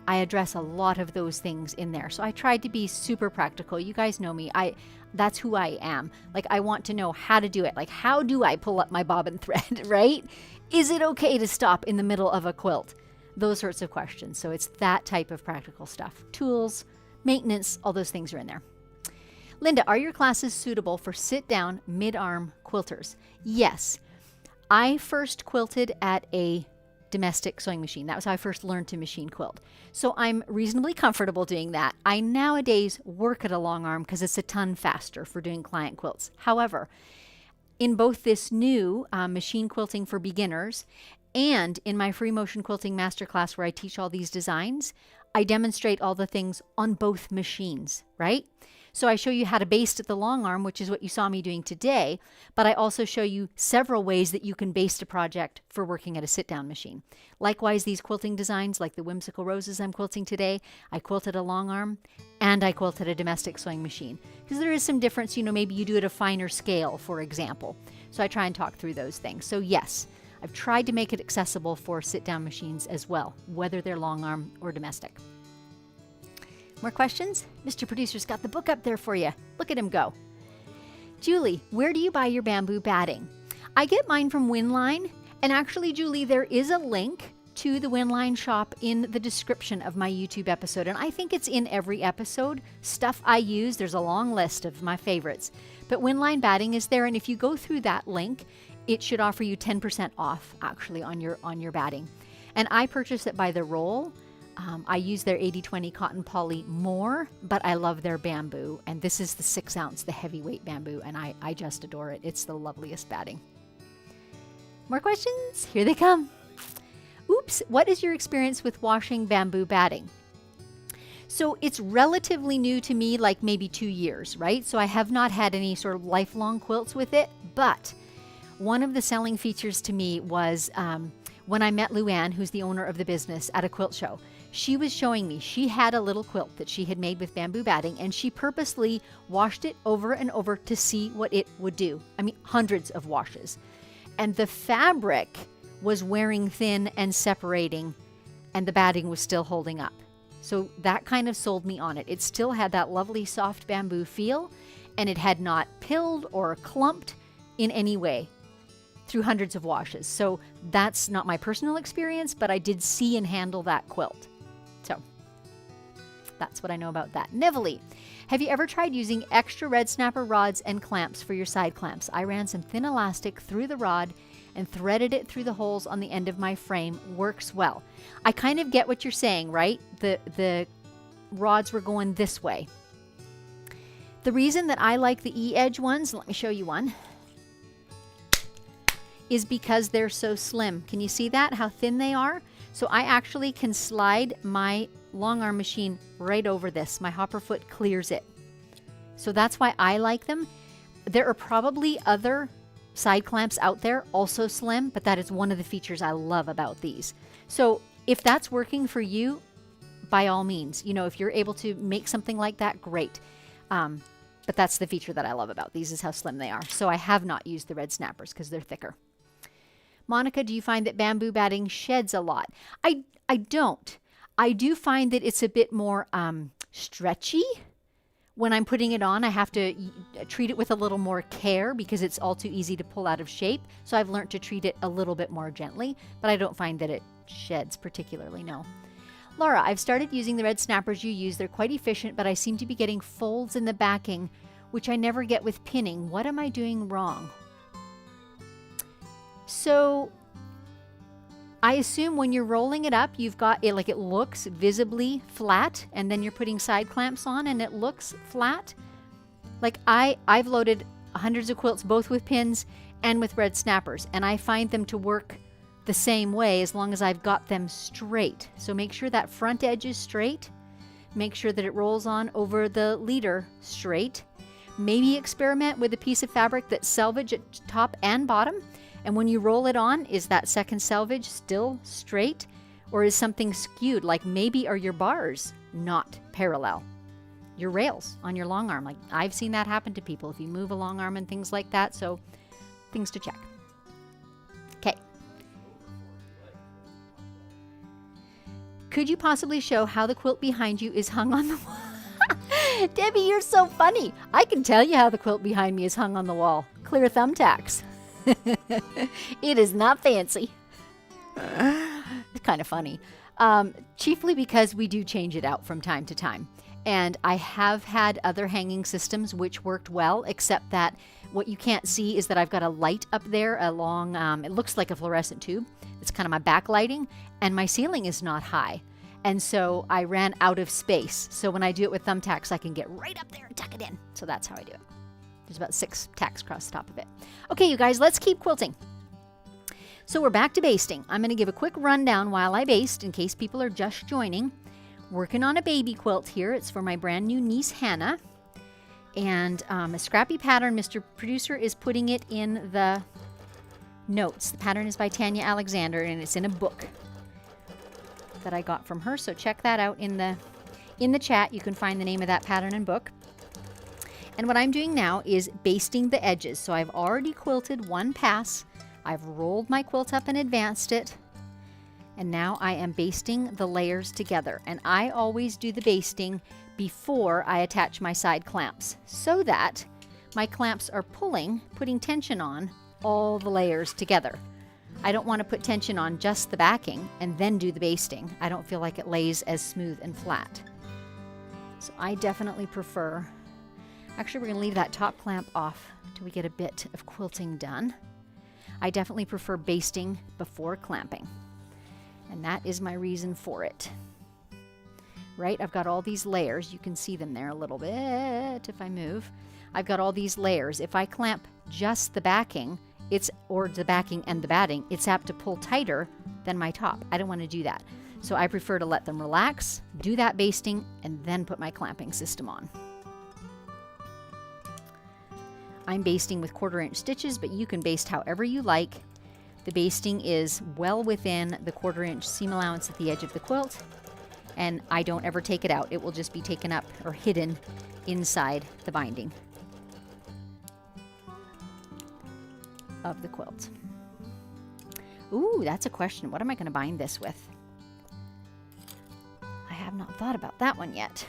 I address a lot of those things in there. So I tried to be super practical. You guys know me. That's who I am. Like I want to know how to do it. Like how do I pull up my bobbin thread, right? Is it okay to stop in the middle of a quilt? Those sorts of questions. So it's that type of practical stuff. Tools, maintenance, all those things are in there. Linda, are your classes suitable for sit-down mid-arm quilters? Yes. I first quilted at a domestic sewing machine. That was how I first learned to machine quilt. So I'm reasonably comfortable doing that. I nowadays work at a long arm because it's a ton faster for doing client quilts. However, in both this new machine quilting for beginners and in my free motion quilting masterclass where I teach all these designs, I demonstrate all the things on both machines, right? So I show you how to baste at the long arm, which is what you saw me doing today, but I also show you several ways that you can baste a project for working at a sit-down machine. Likewise, these quilting designs, like the Whimsical Roses I'm quilting today, I quilted a long arm and I quilted a domestic sewing machine. Because there is some difference, maybe you do it at a finer scale, for example. So I try and talk through those things. So yes, I've tried to make it accessible for sit-down machines as well, whether they're long arm or domestic. More questions? Mr. Producer's got the book up there for you. Look at him go. Julie, where do you buy your bamboo batting? I get mine from Winline. And actually, Julie, there is a link to the Winline shop in the description of my YouTube episode. And I think it's in every episode. Stuff I use, there's a long list of my favorites. But Winline batting is there. And if you go through that link, it should offer you 10% off actually on your batting. And I purchase it by the roll. I use their 80/20 cotton poly more, but I love their bamboo. And this is the 6 ounce, the heavyweight bamboo, and I just adore it. It's the loveliest batting. More questions? Here they come. Oops, what is your experience with washing bamboo batting? So it's relatively new to me, like maybe 2 years, right? So I have not had any sort of lifelong quilts with it, but one of the selling features to me was when I met Luann, who's the owner of the business, at a quilt show. She was showing me, she had a little quilt that she had made with bamboo batting, and she purposely washed it over and over to see what it would do. I mean, hundreds of washes. And the fabric was wearing thin and separating, and the batting was still holding up. So that kind of sold me on it. It still had that lovely soft bamboo feel, and it had not pilled or clumped in any way through hundreds of washes. So that's not my personal experience, but I did see and handle that quilt. So That's what I know about that. Neville, have you ever tried using extra red snapper rods and clamps for your side clamps? I ran some thin elastic through the rod and threaded it through the holes on the end of my frame. Works well. I kind of get what you're saying, right? The rods were going this way. The reason that I like the E-edge ones, let me show you one, is because they're so slim. Can you see that, how thin they are? So I actually can slide my long arm machine right over this. My hopper foot clears it. So that's why I like them. There are probably other side clamps out there also slim, but that is one of the features I love about these. So if that's working for you, by all means, you know, if you're able to make something like that, great. But that's the feature that I love about these, is how slim they are. So I have not used the red snappers because they're thicker. Monica, do you find that bamboo batting sheds a lot? I don't. I do find that it's a bit more stretchy. When I'm putting it on, I have to treat it with a little more care because it's all too easy to pull out of shape. So I've learned to treat it a little bit more gently, but I don't find that it sheds particularly, no. Laura, I've started using the red snappers you use. They're quite efficient, but I seem to be getting folds in the backing, which I never get with pinning. What am I doing wrong? So I assume when you're rolling it up, you've got it like it looks visibly flat, and then you're putting side clamps on and it looks flat. Like I've loaded hundreds of quilts, both with pins and with red snappers, and I find them to work the same way as long as I've got them straight. So make sure that front edge is straight. Make sure that it rolls on over the leader straight. Maybe experiment with a piece of fabric that's selvage at top and bottom. And when you roll it on, is that second selvage still straight? Or is something skewed? Like maybe are your bars not parallel? Your rails on your long arm. Like I've seen that happen to people if you move a long arm and things like that. So things to check. Okay. Could you possibly show how the quilt behind you is hung on the wall? Debbie, you're so funny. I can tell you how the quilt behind me is hung on the wall. Clear thumbtacks. It is not fancy. It's kind of funny. Chiefly because we do change it out from time to time. And I have had other hanging systems which worked well, except that what you can't see is that I've got a light up there along, it looks like a fluorescent tube. It's kind of my backlighting, and my ceiling is not high. And so I ran out of space. So when I do it with thumbtacks, I can get right up there and tuck it in. So that's how I do it. There's about 6 tacks across the top of it. Okay, you guys, let's keep quilting. So we're back to basting. I'm going to give a quick rundown while I baste in case people are just joining. Working on a baby quilt here. It's for my brand new niece, Hannah. And a scrappy pattern. Mr. Producer is putting it in the notes. The pattern is by Tanya Alexander, and it's in a book that I got from her. So check that out in the chat. You can find the name of that pattern and book. And what I'm doing now is basting the edges. So I've already quilted one pass. I've rolled my quilt up and advanced it. And now I am basting the layers together. And I always do the basting before I attach my side clamps so that my clamps are putting tension on all the layers together. I don't want to put tension on just the backing and then do the basting. I don't feel like it lays as smooth and flat. So I definitely prefer, actually we're going to leave that top clamp off till we get a bit of quilting done. I definitely prefer basting before clamping. And that is my reason for it. Right, I've got all these layers. You can see them there a little bit if I move. I've got all these layers. If I clamp just the backing, or the backing and the batting, it's apt to pull tighter than my top. I don't want to do that. So I prefer to let them relax, do that basting, and then put my clamping system on. I'm basting with 1/4 inch stitches, but you can baste however you like. The basting is well within the 1/4 inch seam allowance at the edge of the quilt, and I don't ever take it out. It will just be taken up or hidden inside the binding of the quilt. Ooh, that's a question. What am I going to bind this with? I have not thought about that one yet.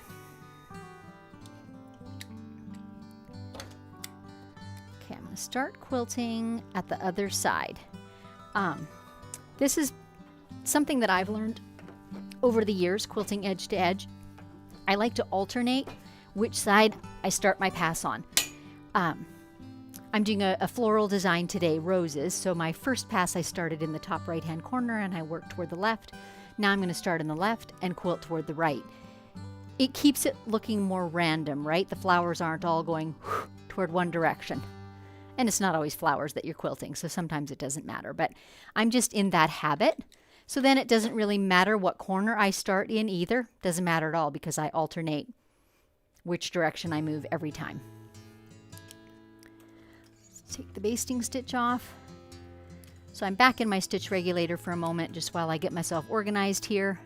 Okay, I'm going to start quilting at the other side. This is something that I've learned over the years, quilting edge to edge. I like to alternate which side I start my pass on. I'm doing a floral design today, roses. So my first pass I started in the top right-hand corner and I worked toward the left. Now I'm going to start on the left and quilt toward the right. It keeps it looking more random, right? The flowers aren't all going toward one direction. And it's not always flowers that you're quilting, so sometimes it doesn't matter. But I'm just in that habit. So then it doesn't really matter what corner I start in either. Doesn't matter at all because I alternate which direction I move every time. Let's take the basting stitch off. So I'm back in my stitch regulator for a moment just while I get myself organized here.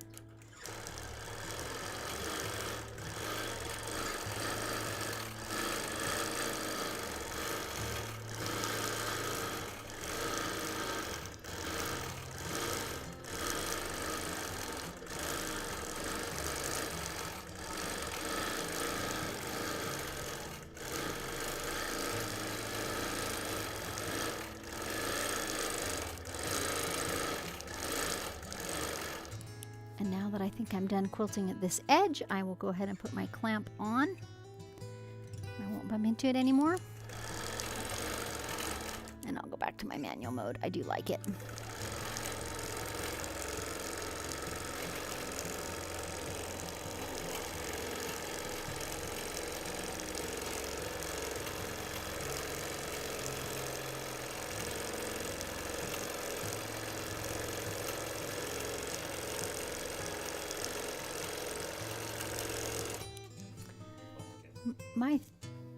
And now that I think I'm done quilting at this edge, I will go ahead and put my clamp on. I won't bump into it anymore. And I'll go back to my manual mode. I do like it.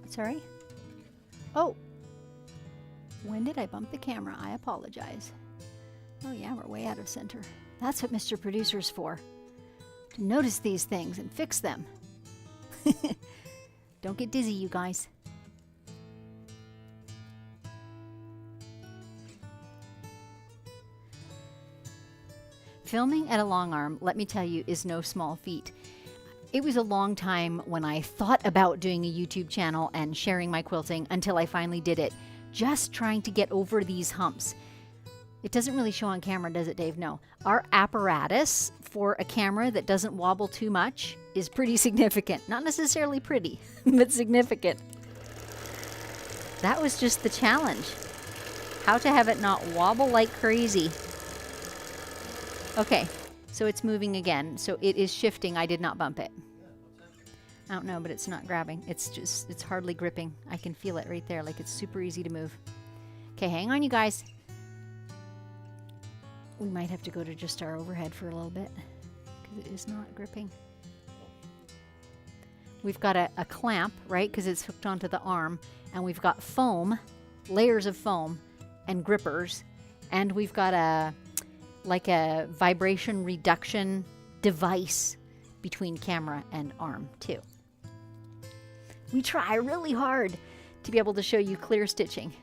Sorry? Oh! When did I bump the camera? I apologize. Oh yeah, we're way out of center. That's what Mr. Producer's for. To notice these things and fix them. Don't get dizzy, you guys. Filming at a long arm, let me tell you, is no small feat. It was a long time when I thought about doing a YouTube channel and sharing my quilting until I finally did it. Just trying to get over these humps. It doesn't really show on camera, does it, Dave? No. Our apparatus for a camera that doesn't wobble too much is pretty significant. Not necessarily pretty, but significant. That was just the challenge. How to have it not wobble like crazy. Okay. So it's moving again. So it is shifting. I did not bump it. I don't know, but it's not grabbing. It's hardly gripping. I can feel it right there. Like it's super easy to move. Okay, hang on, you guys. We might have to go to just our overhead for a little bit because it is not gripping. We've got a clamp, right? Because it's hooked onto the arm. And we've got foam, layers of foam and grippers. And we've got like a vibration reduction device between camera and arm too. We try really hard to be able to show you clear stitching.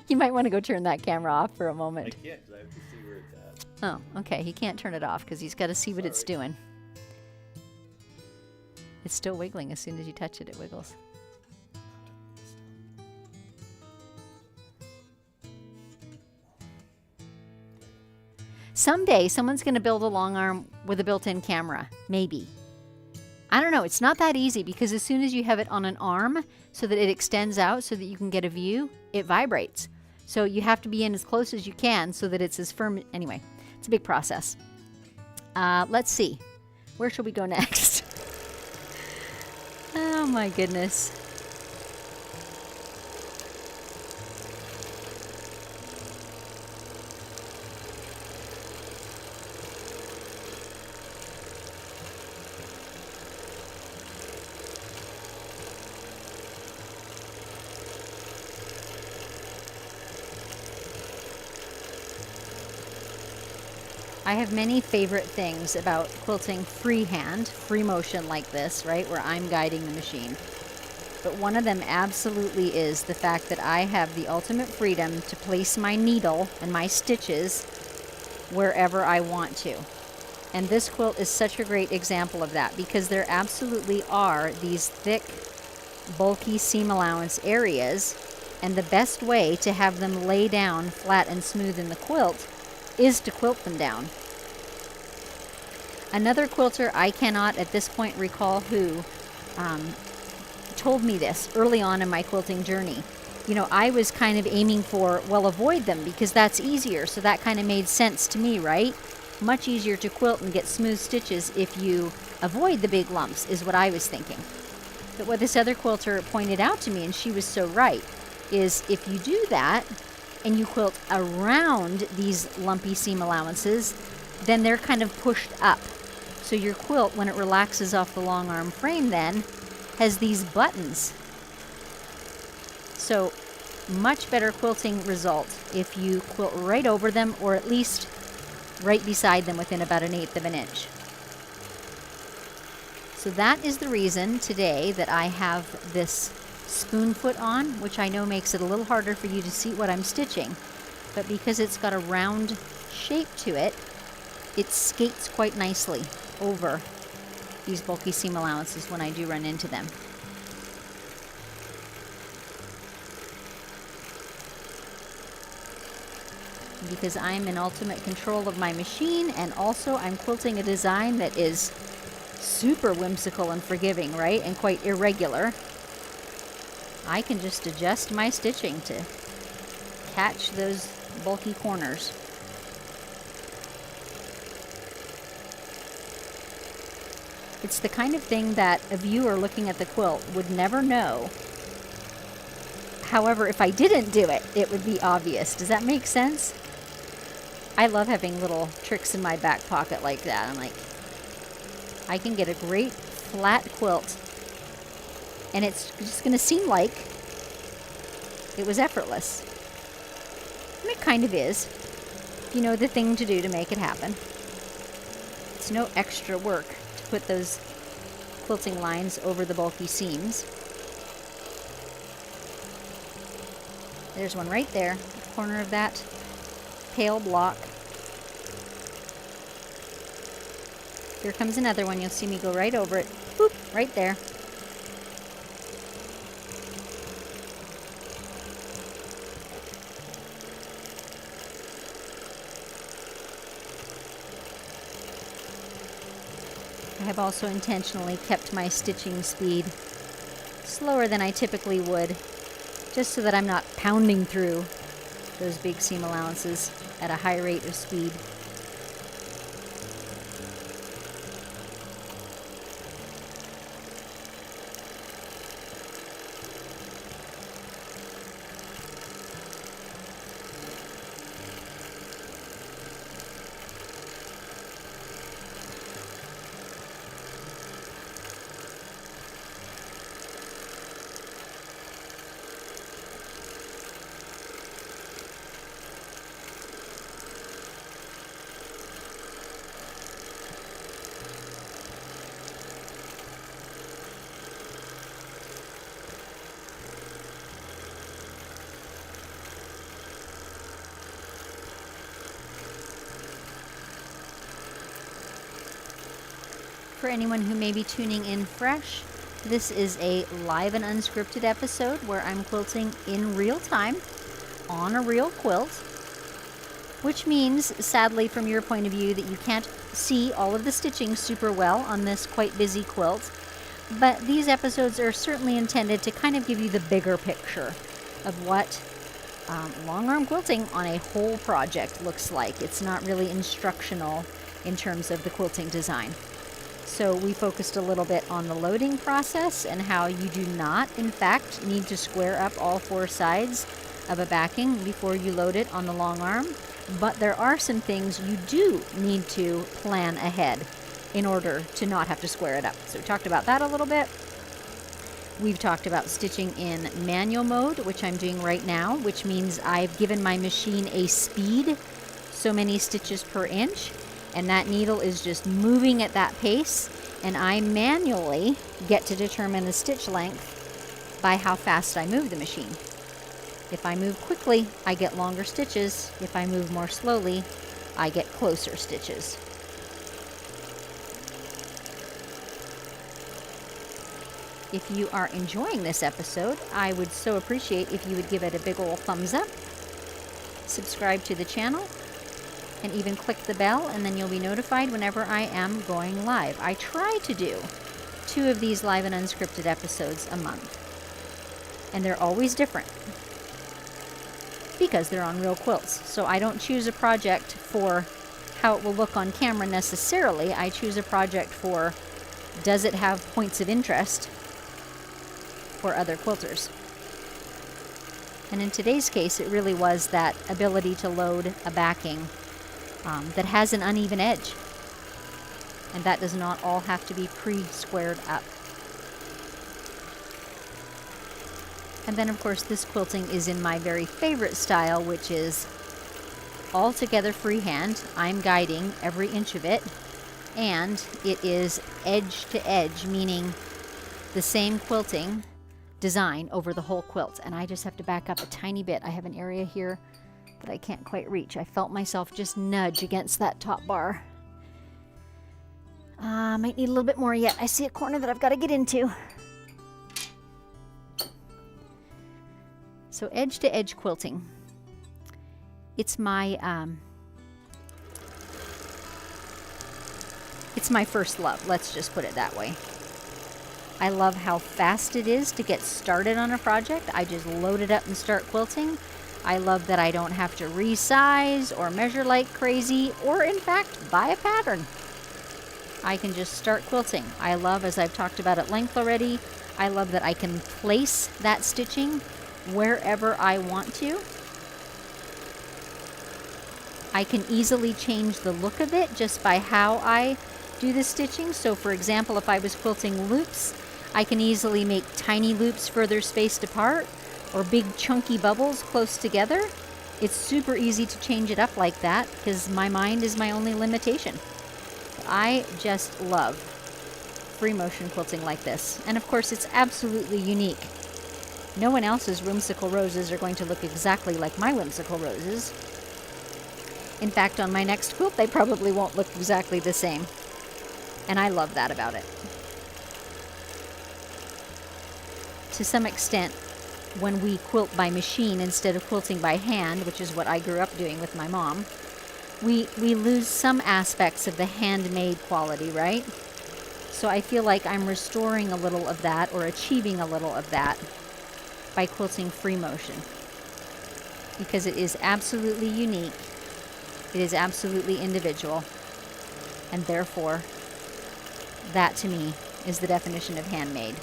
You might want to go turn that camera off for a moment. I can't because I have to see where it's at. Oh, okay. He can't turn it off because he's got to see what it's doing. It's still wiggling. As soon as you touch it, it wiggles. Someday, someone's going to build a long arm with a built-in camera. Maybe. I don't know. It's not that easy because as soon as you have it on an arm so that it extends out so that you can get a view, it vibrates. So you have to be in as close as you can so that it's as firm. Anyway, it's a big process. Let's see. Where should we go next? Oh my goodness. I have many favorite things about quilting freehand, free motion like this, right, where I'm guiding the machine. But one of them absolutely is the fact that I have the ultimate freedom to place my needle and my stitches wherever I want to. And this quilt is such a great example of that because there absolutely are these thick, bulky seam allowance areas, and the best way to have them lay down flat and smooth in the quilt is to quilt them down. Another quilter, I cannot at this point recall who, told me this early on in my quilting journey. You know, I was kind of aiming for, well, avoid them because that's easier. So that kind of made sense to me, right? Much easier to quilt and get smooth stitches if you avoid the big lumps, is what I was thinking. But what this other quilter pointed out to me, and she was so right, is if you do that and you quilt around these lumpy seam allowances, then they're kind of pushed up. So your quilt, when it relaxes off the long arm frame, then has these buttons. So much better quilting result if you quilt right over them, or at least right beside them within about 1/8 of an inch. So that is the reason today that I have this spoon foot on, which I know makes it a little harder for you to see what I'm stitching. But because it's got a round shape to it, it skates quite nicely over these bulky seam allowances when I do run into them. Because I'm in ultimate control of my machine, and also I'm quilting a design that is super whimsical and forgiving, right? And quite irregular. I can just adjust my stitching to catch those bulky corners. It's the kind of thing that a viewer looking at the quilt would never know. However, if I didn't do it, it would be obvious. Does that make sense? I love having little tricks in my back pocket like that. I'm like, I can get a great flat quilt, and it's just going to seem like it was effortless. And it kind of is. You know the thing to do to make it happen. It's no extra work to put those quilting lines over the bulky seams. There's one right there, the corner of that pale block. Here comes another one. You'll see me go right over it. Boop, right there. I have also intentionally kept my stitching speed slower than I typically would, just so that I'm not pounding through those big seam allowances at a high rate of speed. For anyone who may be tuning in fresh, this is a live and unscripted episode where I'm quilting in real time on a real quilt, which means, sadly, from your point of view, that you can't see all of the stitching super well on this quite busy quilt. But these episodes are certainly intended to kind of give you the bigger picture of what long arm quilting on a whole project looks like. It's not really instructional in terms of the quilting design. So we focused a little bit on the loading process and how you do not, in fact, need to square up all 4 sides of a backing before you load it on the long arm. But there are some things you do need to plan ahead in order to not have to square it up. So we talked about that a little bit. We've talked about stitching in manual mode, which I'm doing right now, which means I've given my machine a speed, so many stitches per inch. And that needle is just moving at that pace, and I manually get to determine the stitch length by how fast I move the machine. If I move quickly, I get longer stitches. If I move more slowly, I get closer stitches. If you are enjoying this episode, I would so appreciate if you would give it a big ol' thumbs up, subscribe to the channel, and even click the bell, and then you'll be notified whenever I am going live. I try to do 2 of these live and unscripted episodes a month, and they're always different because they're on real quilts. So I don't choose a project for how it will look on camera necessarily. I choose a project for, does it have points of interest for other quilters? And in today's case, it really was that ability to load a backing that has an uneven edge. And that does not all have to be pre-squared up. And then, of course, this quilting is in my very favorite style, which is all together freehand. I'm guiding every inch of it. And it is edge to edge, meaning the same quilting design over the whole quilt. And I just have to back up a tiny bit. I have an area here that I can't quite reach. I felt myself just nudge against that top bar. Might need a little bit more yet. I see a corner that I've got to get into. So edge to edge quilting. It's my first love. Let's just put it that way. I love how fast it is to get started on a project. I just load it up and start quilting. I love that I don't have to resize or measure like crazy, or in fact, buy a pattern. I can just start quilting. I love, as I've talked about at length already, I love that I can place that stitching wherever I want to. I can easily change the look of it just by how I do the stitching. So for example, if I was quilting loops, I can easily make tiny loops further spaced apart or big chunky bubbles close together. It's super easy to change it up like that because my mind is my only limitation. I just love free motion quilting like this. And of course, it's absolutely unique. No one else's Whimsical Roses are going to look exactly like my Whimsical Roses. In fact, on my next quilt, they probably won't look exactly the same. And I love that about it. To some extent, when we quilt by machine instead of quilting by hand, which is what I grew up doing with my mom, we lose some aspects of the handmade quality, right? So I feel like I'm restoring a little of that, or achieving a little of that, by quilting free motion. Because it is absolutely unique. It is absolutely individual. And therefore, that to me is the definition of handmade.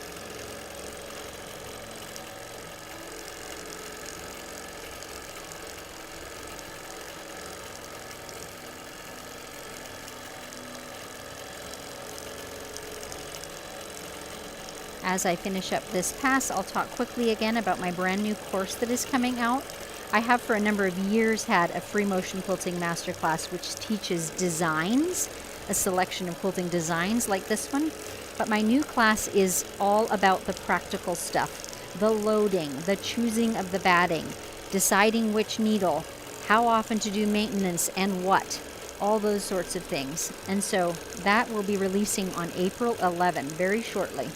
As I finish up this pass, I'll talk quickly again about my brand new course that is coming out. I have for a number of years had a free motion quilting masterclass which teaches designs, a selection of quilting designs like this one. But my new class is all about the practical stuff, the loading, the choosing of the batting, deciding which needle, how often to do maintenance and what, all those sorts of things. And so that will be releasing on April 11, very shortly.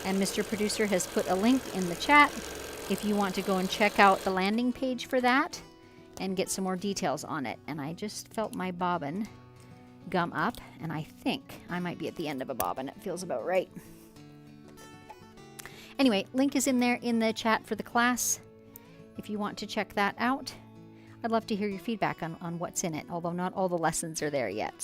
And Mr. Producer has put a link in the chat if you want to go and check out the landing page for that and get some more details on it. And I just felt my bobbin gum up, and I think I might be at the end of a bobbin. It feels about right. Anyway, link is in there in the chat for the class if you want to check that out. I'd love to hear your feedback on what's in it, although not all the lessons are there yet.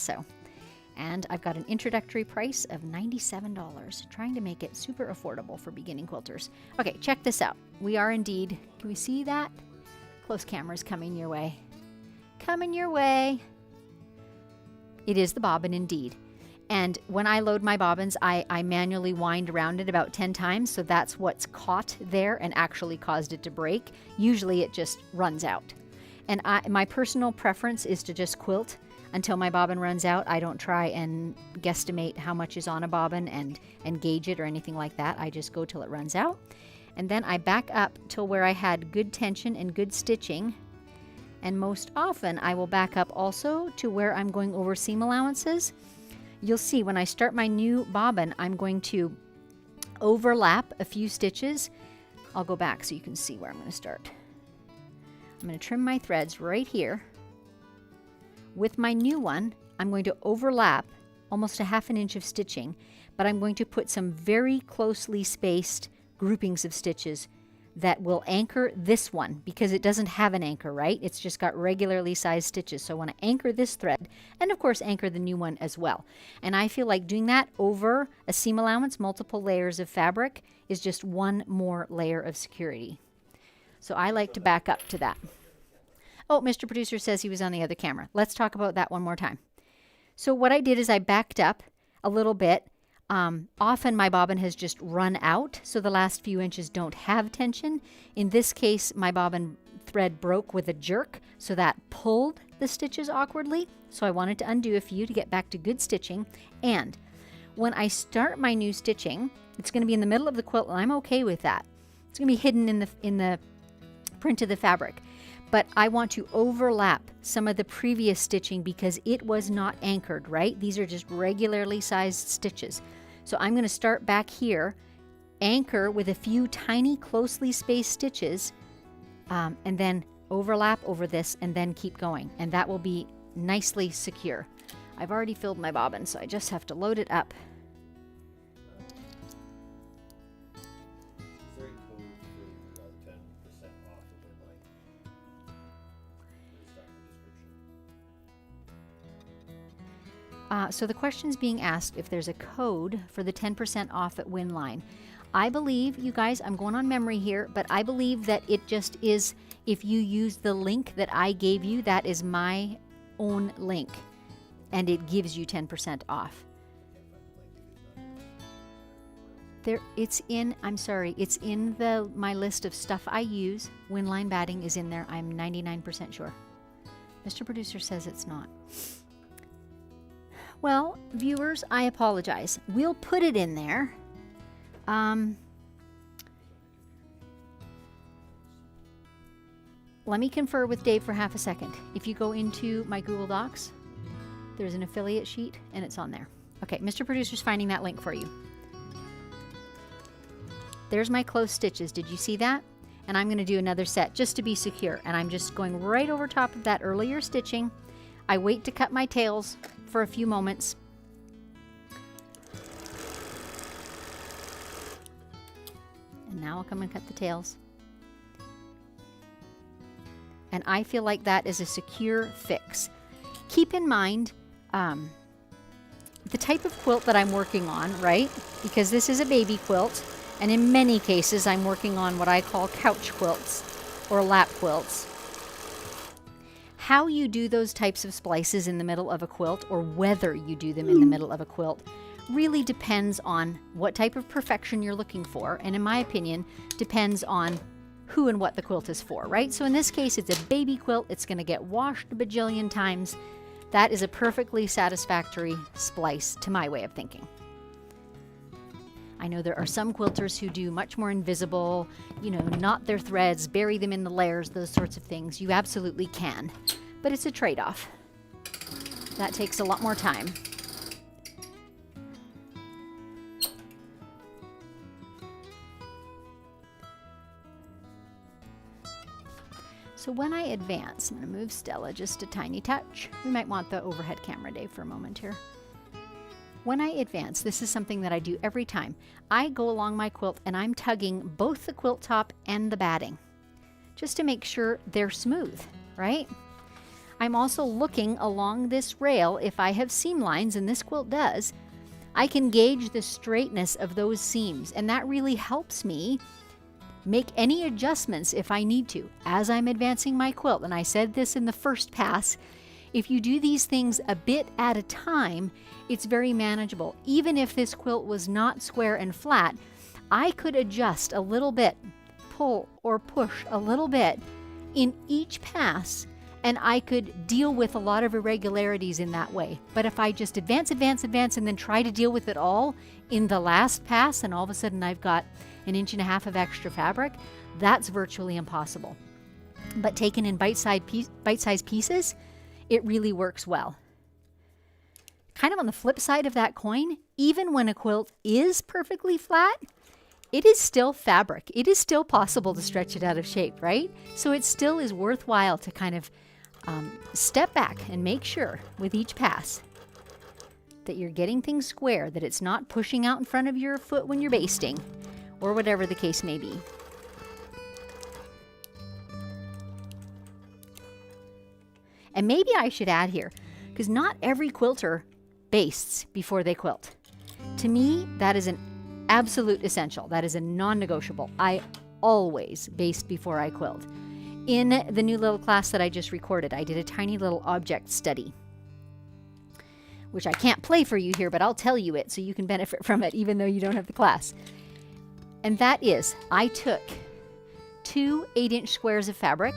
And I've got an introductory price of $97, trying to make it super affordable for beginning quilters. Okay, check this out. We are indeed, can we see that? Close camera's coming your way. Coming your way. It is the bobbin indeed. And when I load my bobbins, I manually wind around it about 10 times, so that's what's caught there and actually caused it to break. Usually it just runs out. And my personal preference is to just quilt until my bobbin runs out. I don't try and guesstimate how much is on a bobbin and gauge it or anything like that. I just go till it runs out. And then I back up till where I had good tension and good stitching. And most often I will back up also to where I'm going over seam allowances. You'll see when I start my new bobbin, I'm going to overlap a few stitches. I'll go back so you can see where I'm going to start. I'm going to trim my threads right here, With my new one, I'm going to overlap almost a ½ inch of stitching, but I'm going to put some very closely spaced groupings of stitches that will anchor this one because it doesn't have an anchor, right? It's just got regularly sized stitches. So I want to anchor this thread and of course anchor the new one as well. And I feel like doing that over a seam allowance, multiple layers of fabric, is just one more layer of security. So I like to back up to that. Oh, Mr. Producer says he was on the other camera. Let's talk about that one more time. So what I did is I backed up a little bit. Often my bobbin has just run out, so the last few inches don't have tension. In this case, my bobbin thread broke with a jerk, so that pulled the stitches awkwardly. So I wanted to undo a few to get back to good stitching. And when I start my new stitching, it's going to be in the middle of the quilt, and I'm okay with that. It's going to be hidden in the print of the fabric. But I want to overlap some of the previous stitching because it was not anchored, right? These are just regularly sized stitches. So I'm going to start back here, anchor with a few tiny closely spaced stitches, and then overlap over this and then keep going. And that will be nicely secure. I've already filled my bobbin, so I just have to load it up. So the question's being asked if there's a code for the 10% off at Winline. I believe, you guys, I'm going on memory here, but I believe that it just is, if you use the link that I gave you, that is my own link, and it gives you 10% off. It's in my list of stuff I use. Winline batting is in there. I'm 99% sure. Mr. Producer says it's not. Well, viewers, I apologize. We'll put it in there. Let me confer with Dave for half a second. If you go into my Google Docs, there's an affiliate sheet and it's on there. Okay, Mr. Producer's finding that link for you. There's my close stitches. Did you see that? And I'm going to do another set just to be secure. And I'm just going right over top of that earlier stitching. I wait to cut my tails for a few moments. And now I'll come and cut the tails. And I feel like that is a secure fix. Keep in mind the type of quilt that I'm working on, right? Because this is a baby quilt, and in many cases I'm working on what I call couch quilts or lap quilts. How you do those types of splices in the middle of a quilt, or whether you do them in the middle of a quilt, really depends on what type of perfection you're looking for, and in my opinion, depends on who and what the quilt is for, right? So in this case, it's a baby quilt. It's going to get washed a bajillion times. That is a perfectly satisfactory splice to my way of thinking. I know there are some quilters who do much more invisible, knot their threads, bury them in the layers, those sorts of things. You absolutely can, but it's a trade-off. That takes a lot more time. So when I advance, I'm going to move Stella just a tiny touch. We might want the overhead camera, Dave, for a moment here. When I advance, this is something that I do every time. I go along my quilt and I'm tugging both the quilt top and the batting just to make sure they're smooth, right? I'm also looking along this rail. If I have seam lines, and this quilt does, I can gauge the straightness of those seams, and that really helps me make any adjustments if I need to as I'm advancing my quilt. And I said this in the first pass, if you do these things a bit at a time, it's very manageable. Even if this quilt was not square and flat, I could adjust a little bit, pull or push a little bit in each pass, and I could deal with a lot of irregularities in that way. But if I just advance, and then try to deal with it all in the last pass, and all of a sudden I've got 1.5 inches of extra fabric, that's virtually impossible. But taken in bite-sized pieces, it really works well. Kind of on the flip side of that coin, even when a quilt is perfectly flat, it is still fabric. It is still possible to stretch it out of shape, right? So it still is worthwhile to kind of step back and make sure with each pass that you're getting things square, that it's not pushing out in front of your foot when you're basting, or whatever the case may be. And maybe I should add here, because not every quilter bastes before they quilt. To me, that is an absolute essential. That is a non-negotiable. I always baste before I quilt. In the new little class that I just recorded, I did a tiny little object study, which I can't play for you here, but I'll tell you it so you can benefit from it even though you don't have the class. And that is, I took 2 8-inch squares of fabric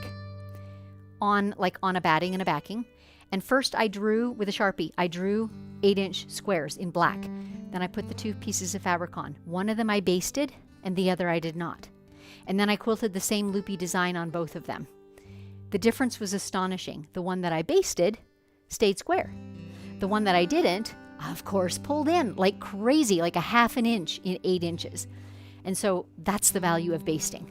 on a batting and a backing. And first I drew with a Sharpie, I drew 8-inch squares in black. Then I put the 2 pieces of fabric on. One of them I basted and the other I did not. And then I quilted the same loopy design on both of them. The difference was astonishing. The one that I basted stayed square. The one that I didn't, of course, pulled in like crazy, like a 1/2 inch in 8 inches. And so that's the value of basting.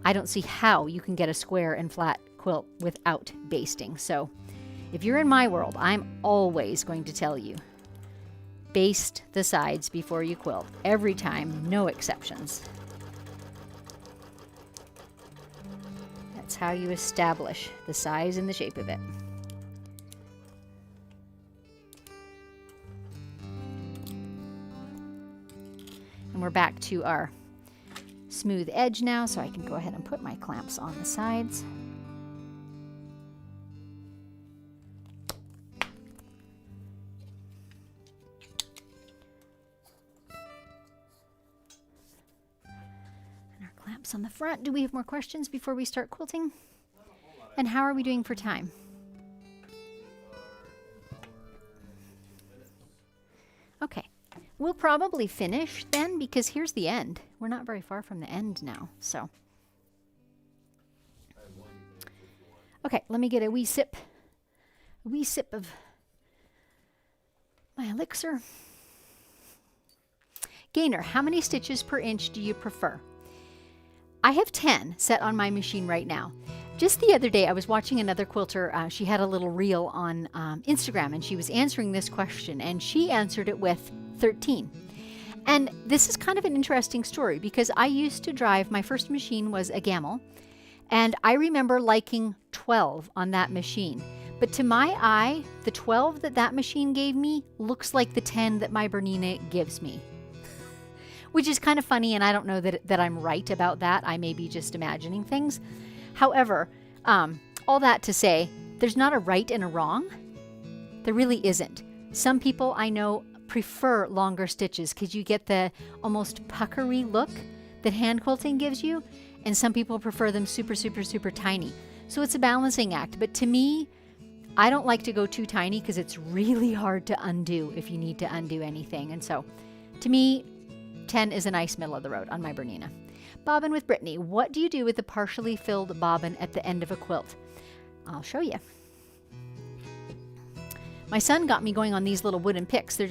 I don't see how you can get a square and flat quilt without basting. So if you're in my world, I'm always going to tell you, baste the sides before you quilt. Every time, no exceptions. That's how you establish the size and the shape of it. And we're back to our smooth edge now, so I can go ahead and put my clamps on the sides. And our clamps on the front. Do we have more questions before we start quilting? And how are we doing for time? Okay. We'll probably finish then, because here's the end. We're not very far from the end now, so. Okay, let me get a wee sip of my elixir. Gainer, how many stitches per inch do you prefer? I have 10 set on my machine right now. Just the other day, I was watching another quilter. She had a little reel on Instagram, and she was answering this question, and she answered it with 13. And this is kind of an interesting story, because I used to drive, my first machine was a Gamel, and I remember liking 12 on that machine. But to my eye, the 12 that machine gave me looks like the 10 that my Bernina gives me. Which is kind of funny, and I don't know that I'm right about that. I may be just imagining things. However, all that to say, there's not a right and a wrong. There really isn't. Some people I know prefer longer stitches because you get the almost puckery look that hand quilting gives you, and some people prefer them super, super, super tiny. So it's a balancing act. But to me, I don't like to go too tiny because it's really hard to undo if you need to undo anything. And so to me, 10 is a nice middle of the road on my Bernina. Bobbin with Brittany, what do you do with the partially filled bobbin at the end of a quilt? I'll show you. My son got me going on these little wooden picks. They're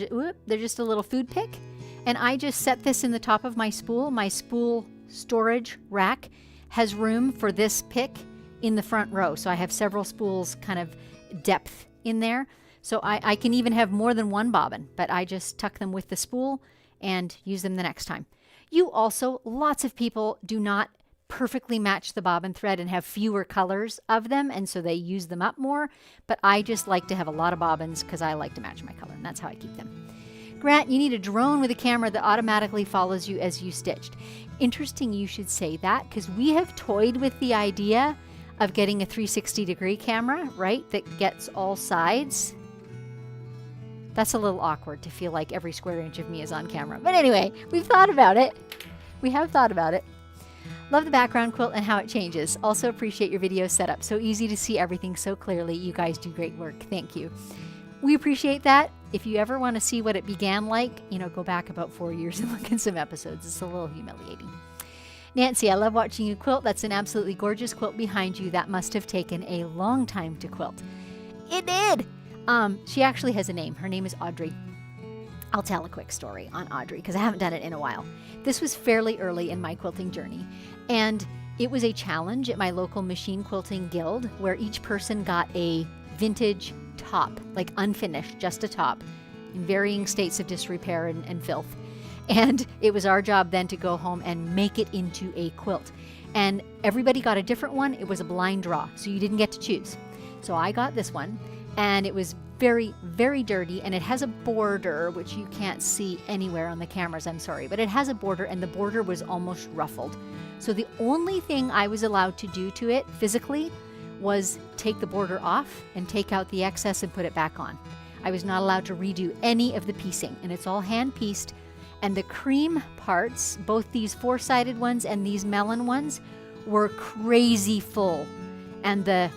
just a little food pick. And I just set this in the top of my spool. My spool storage rack has room for this pick in the front row. So I have several spools kind of depth in there. So I can even have more than one bobbin, but I just tuck them with the spool and use them the next time. You also, lots of people do not perfectly match the bobbin thread and have fewer colors of them, and so they use them up more. But I just like to have a lot of bobbins because I like to match my color, and that's how I keep them. Grant, you need a drone with a camera that automatically follows you as you stitched. Interesting you should say that, because we have toyed with the idea of getting a 360-degree camera, right, that gets all sides. That's a little awkward to feel like every square inch of me is on camera. But anyway, we've thought about it. We have thought about it. Love the background quilt and how it changes. Also appreciate your video setup. So easy to see everything so clearly. You guys do great work. Thank you. We appreciate that. If you ever want to see what it began like, go back about 4 years and look at some episodes. It's a little humiliating. Nancy, I love watching you quilt. That's an absolutely gorgeous quilt behind you. That must have taken a long time to quilt. It did. She actually has a name. Her name is Audrey. I'll tell a quick story on Audrey because I haven't done it in a while. This was fairly early in my quilting journey. And It was a challenge at my local machine quilting guild where each person got a vintage top, like unfinished, just a top, in varying states of disrepair and filth. And it was our job then to go home and make it into a quilt. And everybody got a different one. It was a blind draw, so you didn't get to choose. So I got this one, and it was very, very dirty, and it has a border, which you can't see anywhere on the cameras, I'm sorry, but it has a border, and the border was almost ruffled. So the only thing I was allowed to do to it physically was take the border off and take out the excess and put it back on. I was not allowed to redo any of the piecing, and it's all hand pieced. And the cream parts, both these four-sided ones and these melon ones, were crazy full. And the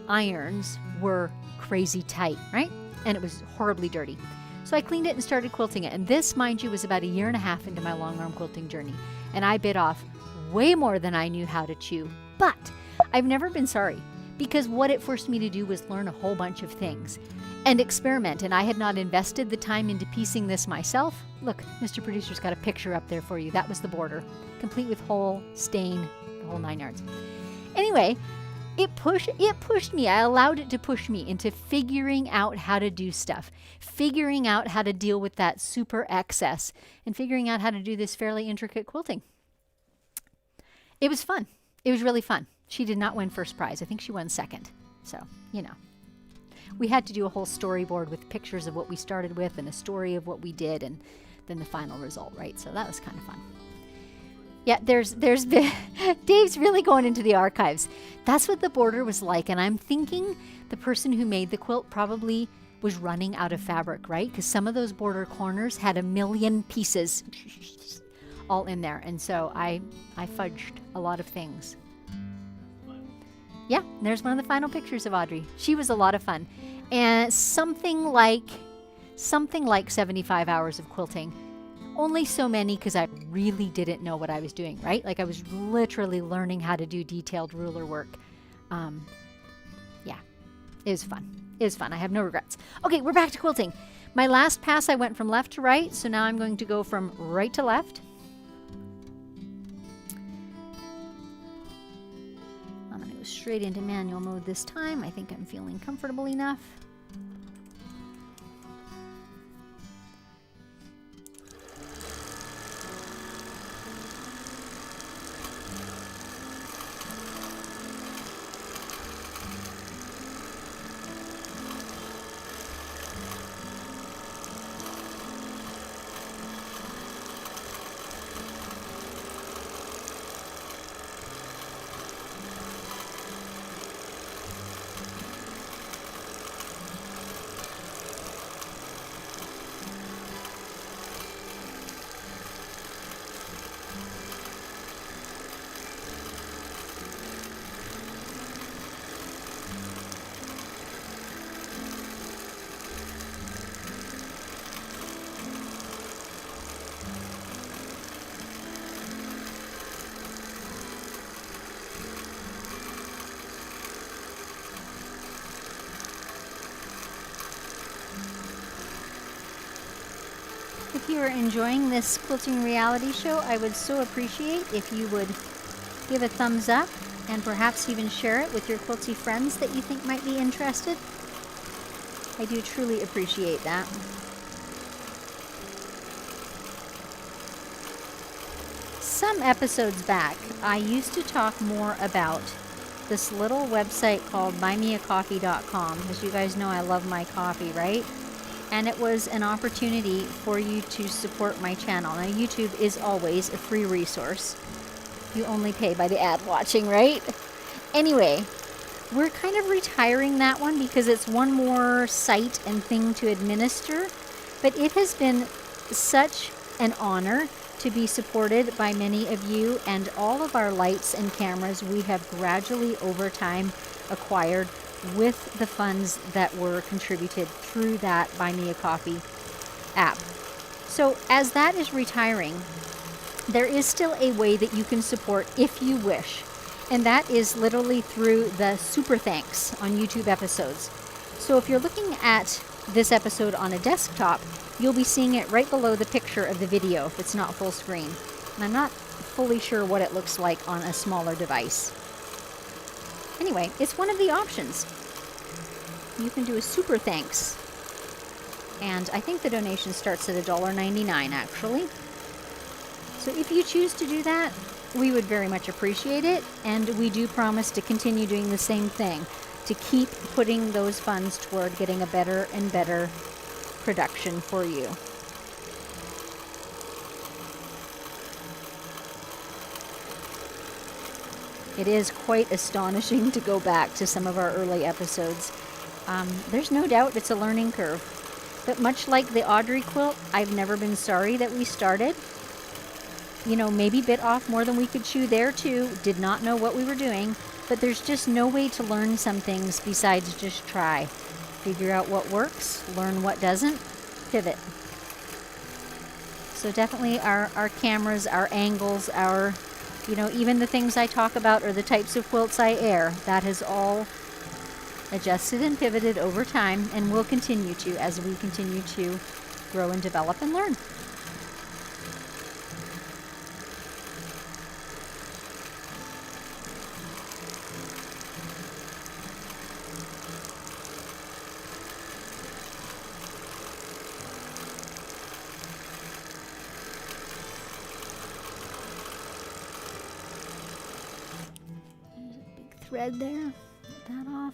irons were crazy tight, right? And it was horribly dirty. So I cleaned it and started quilting it. And this, mind you, was about 1.5 years into my long arm quilting journey. And I bit off way more than I knew how to chew. But I've never been sorry, because what it forced me to do was learn a whole bunch of things and experiment. And I had not invested the time into piecing this myself. Look, Mr. Producer's got a picture up there for you. That was the border, complete with hole, stain, the whole 9 yards. Anyway, it pushed me. I allowed it to push me into figuring out how to do stuff, figuring out how to deal with that super excess, and figuring out how to do this fairly intricate quilting. It was fun. It was really fun. She did not win first prize. I think she won second. So, you know. We had to do a whole storyboard with pictures of what we started with and a story of what we did, and then the final result, right? So that was kind of fun. Yeah, there's Dave's really going into the archives. That's what the border was like, and I'm thinking the person who made the quilt probably was running out of fabric, right? Because some of those border corners had 1 million pieces all in there, and so I fudged a lot of things. Yeah, there's one of the final pictures of Audrey. She was a lot of fun. And something like 75 hours of quilting. Only so many because I really didn't know what I was doing, right? Like I was literally learning how to do detailed ruler work. Yeah, it was fun. It was fun. I have no regrets. Okay, we're back to quilting. My last pass, I went from left to right. So now I'm going to go from right to left. Straight into manual mode this time. I think I'm feeling comfortable enough. If you are enjoying this quilting reality show, I would so appreciate if you would give a thumbs up and perhaps even share it with your quilty friends that you think might be interested. I do truly appreciate that. Some episodes back, I used to talk more about this little website called buymeacoffee.com. As you guys know, I love my coffee, right? And it was an opportunity for you to support my channel. Now, YouTube is always a free resource. You only pay by the ad watching, right? Anyway, we're kind of retiring that one because it's one more site and thing to administer. But it has been such an honor to be supported by many of you, and all of our lights and cameras we have gradually over time acquired with the funds that were contributed through that Buy Me a Coffee app. So as that is retiring, there is still a way that you can support if you wish, and that is literally through the super thanks on YouTube episodes. So if you're looking at this episode on a desktop, you'll be seeing it right below the picture of the video if it's not full screen. And I'm not fully sure what it looks like on a smaller device. Anyway, it's one of the options. You can do a super thanks. And I think the donation starts at $1.99 actually. So if you choose to do that, we would very much appreciate it. And we do promise to continue doing the same thing, to keep putting those funds toward getting a better and better production for you. It is quite astonishing to go back to some of our early episodes. There's no doubt it's a learning curve. But much like the Audrey quilt, I've never been sorry that we started. You know, maybe bit off more than we could chew there too. Did not know what we were doing. But there's just no way to learn some things besides just try. Figure out what works, learn what doesn't, pivot. So definitely our cameras, our angles, our, you know, even the things I talk about or the types of quilts I air, that has all adjusted and pivoted over time and will continue to as we continue to grow and develop and learn. There's a big thread there. Get that off.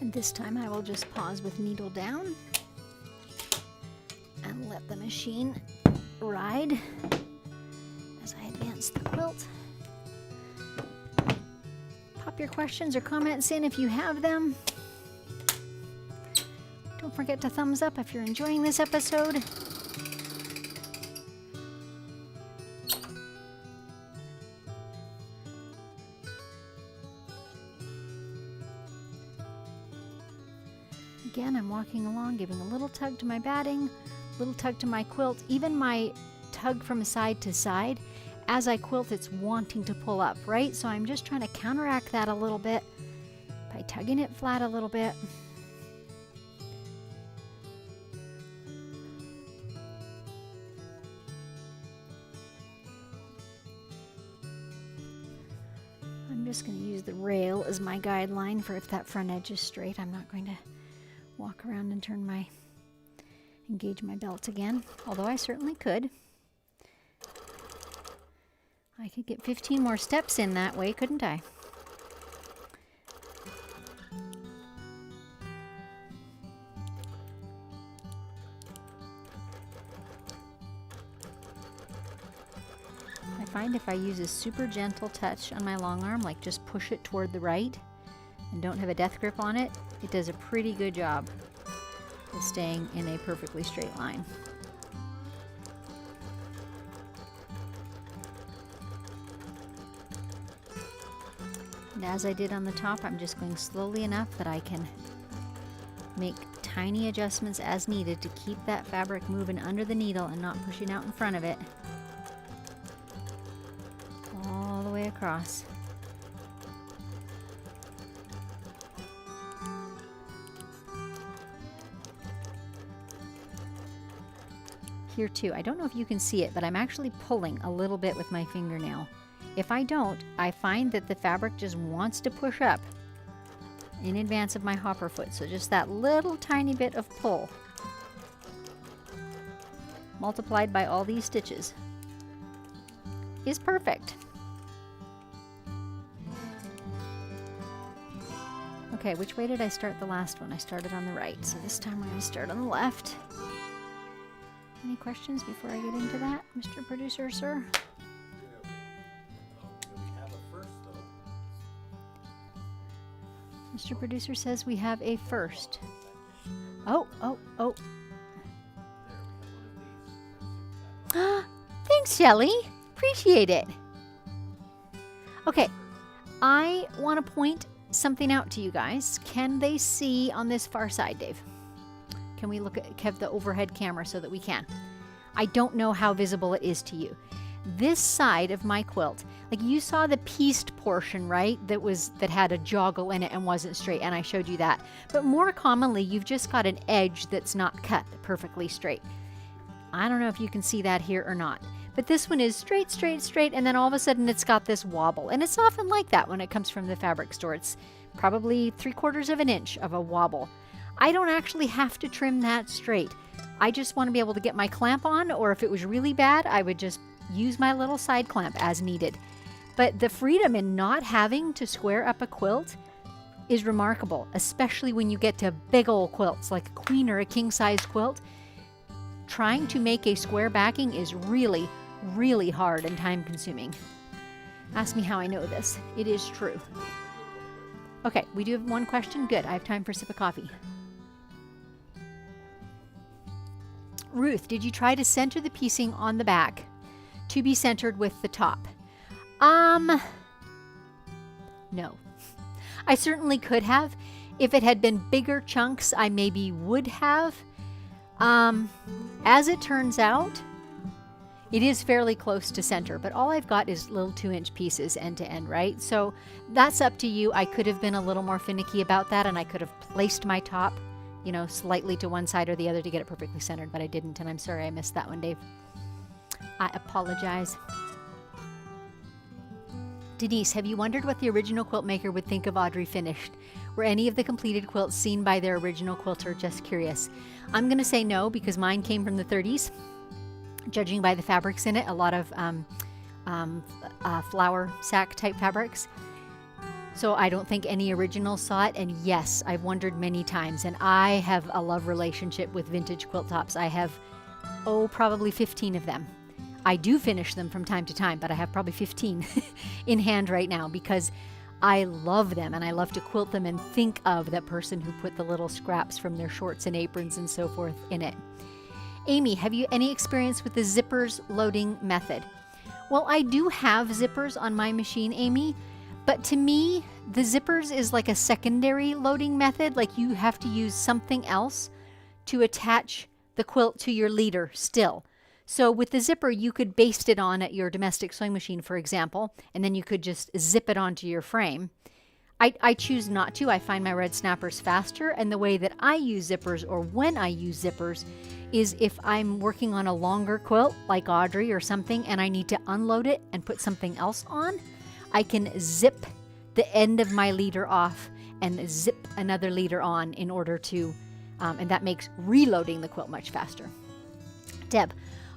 And this time I will just pause with needle down and let the machine ride as I advance the quilt. Pop your questions or comments in if you have them. Don't forget to thumbs up if you're enjoying this episode. Again, I'm walking along, giving a little tug to my batting, little tug to my quilt, even my tug from side to side. As I quilt, it's wanting to pull up, right? So I'm just trying to counteract that a little bit by tugging it flat a little bit. I'm just going to use the rail as my guideline for if that front edge is straight. I'm not going to walk around and engage my belt again, although I certainly could. I could get 15 more steps in that way, couldn't I? I find if I use a super gentle touch on my long arm, like just push it toward the right and don't have a death grip on it, it does a pretty good job of staying in a perfectly straight line. And as I did on the top, I'm just going slowly enough that I can make tiny adjustments as needed to keep that fabric moving under the needle and not pushing out in front of it. All the way across. Here too, I don't know if you can see it, but I'm actually pulling a little bit with my fingernail. If I don't, I find that the fabric just wants to push up in advance of my hopper foot. So just that little tiny bit of pull multiplied by all these stitches is perfect. Okay, which way did I start the last one? I started on the right, so this time I'm going to start on the left. Any questions before I get into that, Mr. Producer, sir? Mr. Producer says we have a first. Oh. Thanks, Shelley. Appreciate it. Okay, I want to point something out to you guys. Can they see on this far side, Dave? Can we look at the overhead camera so that we can? I don't know how visible it is to you. This side of my quilt, like you saw the pieced portion, right? That had a joggle in it and wasn't straight, and I showed you that. But more commonly, you've just got an edge that's not cut perfectly straight. I don't know if you can see that here or not. But this one is straight, and then all of a sudden it's got this wobble. And it's often like that when it comes from the fabric store. It's probably 3/4 of an inch of a wobble. I don't actually have to trim that straight. I just want to be able to get my clamp on, or if it was really bad, I would just use my little side clamp as needed. But the freedom in not having to square up a quilt is remarkable, especially when you get to big old quilts like a queen or a king size quilt. Trying to make a square backing is really, really hard and time consuming. Ask me how I know this. It is true. Okay, we do have one question. Good, I have time for a sip of coffee. Ruth, did you try to center the piecing on the back to be centered with the top? No. I certainly could have. If it had been bigger chunks, I maybe would have. As it turns out, it is fairly close to center, but all I've got is little 2-inch pieces end to end, right? So that's up to you. I could have been a little more finicky about that, and I could have placed my top, slightly to one side or the other to get it perfectly centered, but I didn't, and I'm sorry I missed that one, Dave. I apologize. Denise, have you wondered what the original quilt maker would think of Audrey finished? Were any of the completed quilts seen by their original quilter? Just curious. I'm going to say no, because mine came from the 30s. Judging by the fabrics in it, a lot of flour sack type fabrics. So I don't think any originals saw it. And yes, I've wondered many times. And I have a love relationship with vintage quilt tops. I have, probably 15 of them. I do finish them from time to time, but I have probably 15 in hand right now because I love them and I love to quilt them and think of that person who put the little scraps from their shorts and aprons and so forth in it. Amy, have you any experience with the zippers loading method? Well, I do have zippers on my machine, Amy, but to me, the zippers is like a secondary loading method. Like you have to use something else to attach the quilt to your leader still. So with the zipper, you could baste it on at your domestic sewing machine, for example, and then you could just zip it onto your frame. I choose not to. I find my red snappers faster, and the way that I use zippers, or when I use zippers, is if I'm working on a longer quilt, like Audrey or something, and I need to unload it and put something else on, I can zip the end of my leader off and zip another leader on in order to, and that makes reloading the quilt much faster. Deb,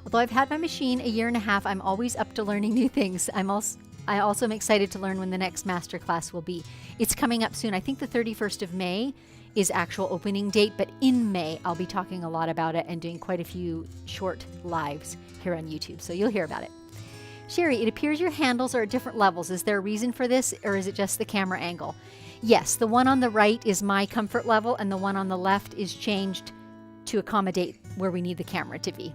although I've had my machine a year and a half, I'm always up to learning new things. I also am excited to learn when the next master class will be. It's coming up soon. I think the 31st of May is actual opening date, but in May I'll be talking a lot about it and doing quite a few short lives here on YouTube, so you'll hear about it. Sherry, it appears your handles are at different levels. Is there a reason for this, or is it just the camera angle? Yes, the one on the right is my comfort level, and the one on the left is changed to accommodate where we need the camera to be.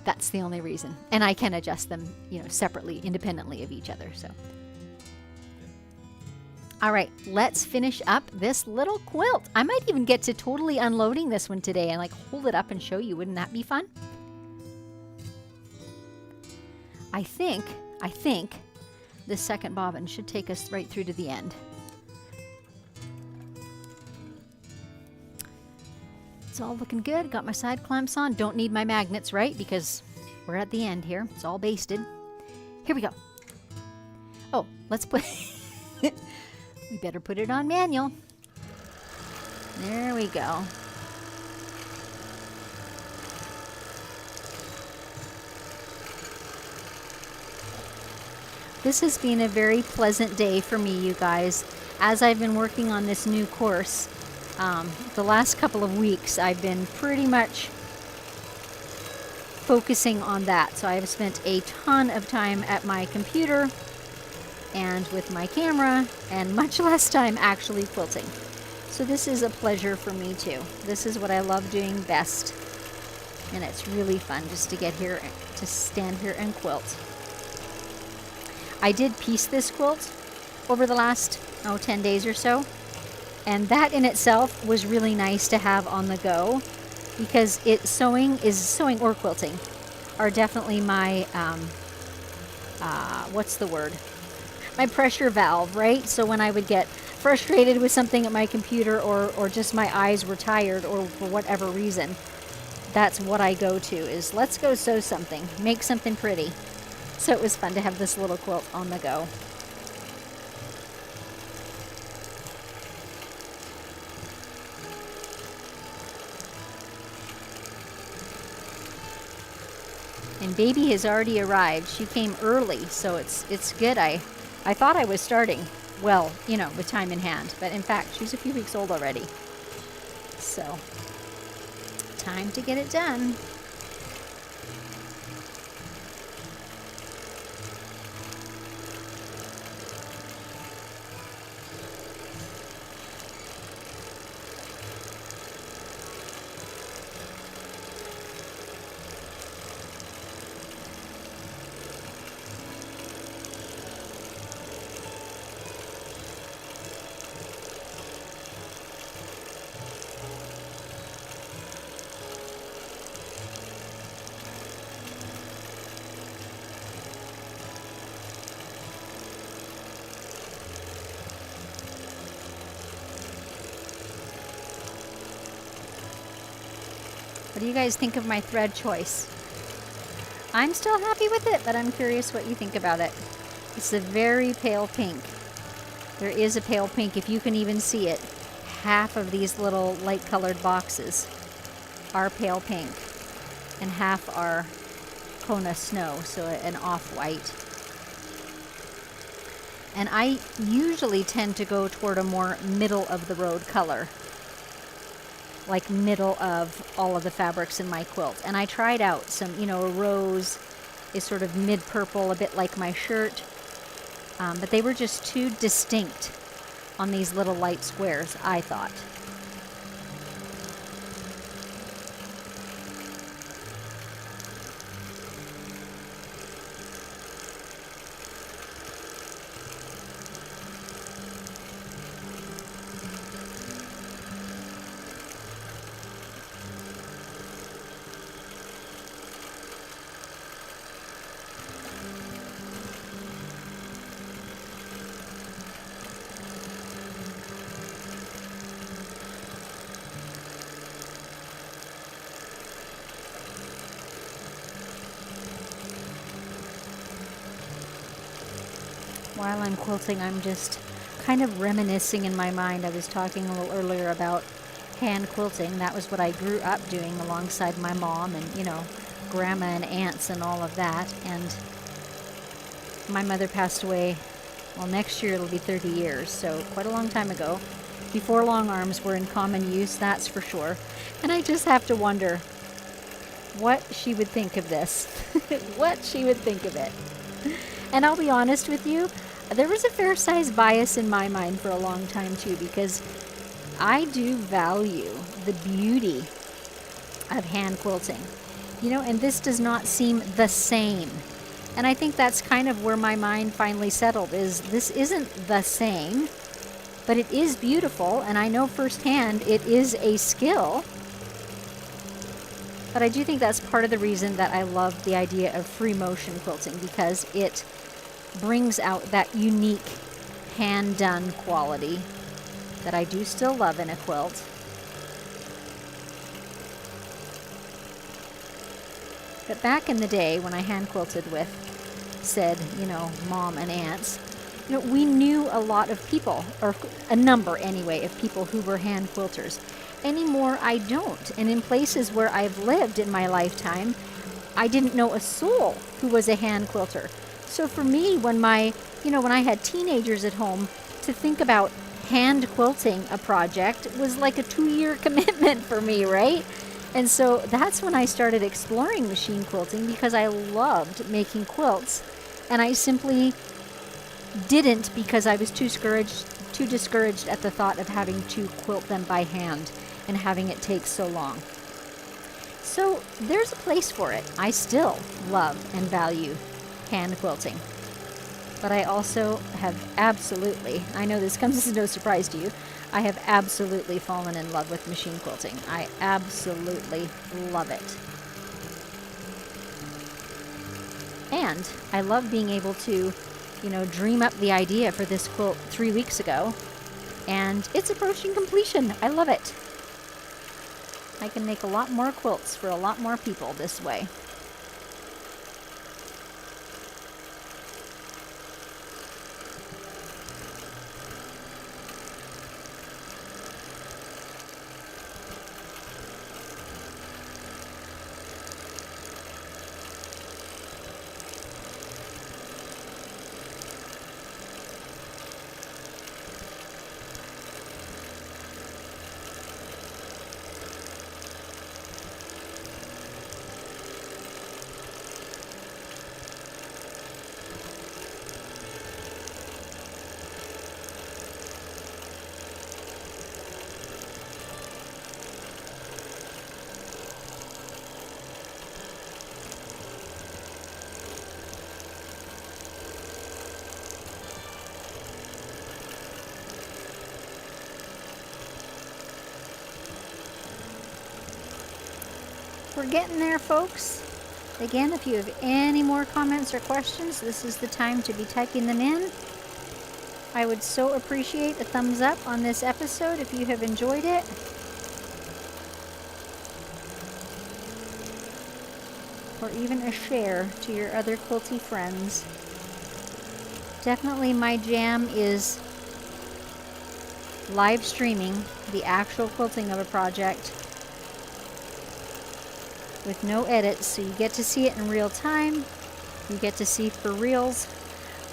That's the only reason. And I can adjust them, separately, independently of each other. So, all right, let's finish up this little quilt. I might even get to totally unloading this one today and hold it up and show you. Wouldn't that be fun? I think this second bobbin should take us right through to the end. It's all looking good. Got my side clamps on. Don't need my magnets, right? Because we're at the end here. It's all basted. Here we go. Oh, let's put... we better put it on manual. There we go. This has been a very pleasant day for me, you guys. As I've been working on this new course, the last couple of weeks I've been pretty much focusing on that. So I've spent a ton of time at my computer and with my camera and much less time actually quilting. So this is a pleasure for me too. This is what I love doing best. And it's really fun just to get here, to stand here and quilt. I did piece this quilt over the last 10 days or so, and that in itself was really nice to have on the go, because sewing or quilting are definitely my what's the word, my pressure valve, right? So when I would get frustrated with something at my computer, or just my eyes were tired, or for whatever reason, that's what I go to, is let's go sew something, make something pretty. So it was fun to have this little quilt on the go. And baby has already arrived. She came early, so it's good. I thought I was starting well, with time in hand, but in fact, she's a few weeks old already. So, time to get it done. What do you guys think of my thread choice? I'm still happy with it, but I'm curious what you think about it. It's a very pale pink. There is a pale pink, if you can even see it. Half of these little light colored boxes are pale pink, and half are Kona snow, so an off-white. And I usually tend to go toward a more middle of the road color, like middle of all of the fabrics in my quilt. And I tried out some, you know, a rose is sort of mid purple, a bit like my shirt, but they were just too distinct on these little light squares, I thought. While I'm quilting, I'm just kind of reminiscing in my mind. I was talking a little earlier about hand quilting. That was what I grew up doing alongside my mom and, you know, grandma and aunts and all of that. And my mother passed away, well, next year it'll be 30 years, so quite a long time ago. Before long arms were in common use, that's for sure. And I just have to wonder what she would think of this, what she would think of it. And I'll be honest with you, there was a fair size bias in my mind for a long time too, because I do value the beauty of hand quilting, you know, and this does not seem the same. And I think that's kind of where my mind finally settled, is this isn't the same, but it is beautiful, and I know firsthand it is a skill. But I do think that's part of the reason that I love the idea of free motion quilting, because it brings out that unique hand-done quality that I do still love in a quilt. But back in the day when I hand quilted with said, you know, mom and aunts, you know, we knew a lot of people, or a number anyway, of people who were hand quilters. Anymore, I don't. And in places where I've lived in my lifetime, I didn't know a soul who was a hand quilter. So for me, when I had teenagers at home, to think about hand quilting a project was like a 2-year commitment for me, right? And so that's when I started exploring machine quilting, because I loved making quilts, and I simply didn't because I was too discouraged at the thought of having to quilt them by hand and having it take so long. So there's a place for it. I still love and value hand quilting. But I also have absolutely, I know this comes as no surprise to you, I have absolutely fallen in love with machine quilting. I absolutely love it. And I love being able to, you know, dream up the idea for this quilt 3 weeks ago, and it's approaching completion. I love it. I can make a lot more quilts for a lot more people this way. We're getting there, folks. Again, if you have any more comments or questions, this is the time to be typing them in. I would so appreciate a thumbs up on this episode if you have enjoyed it. Or even a share to your other quilty friends. Definitely my jam is live streaming the actual quilting of a project with no edits, so you get to see it in real time. You get to see for reals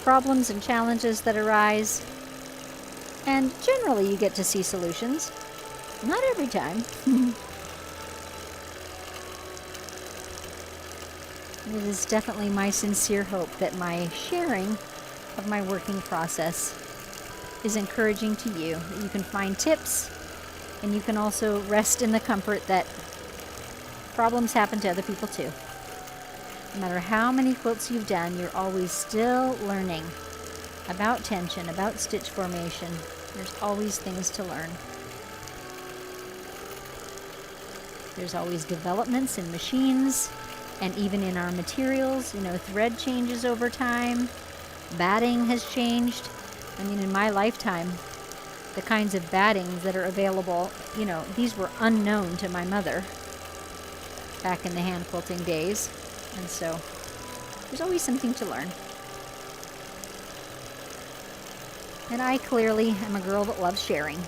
problems and challenges that arise. And generally you get to see solutions. Not every time. It is definitely my sincere hope that my sharing of my working process is encouraging to you, that you can find tips and you can also rest in the comfort that problems happen to other people too. No matter how many quilts you've done, you're always still learning about tension, about stitch formation. There's always things to learn. There's always developments in machines and even in our materials. You know, thread changes over time. Batting has changed. I mean, in my lifetime, the kinds of battings that are available, you know, these were unknown to my mother back in the hand quilting days. And so there's always something to learn. And I clearly am a girl that loves sharing.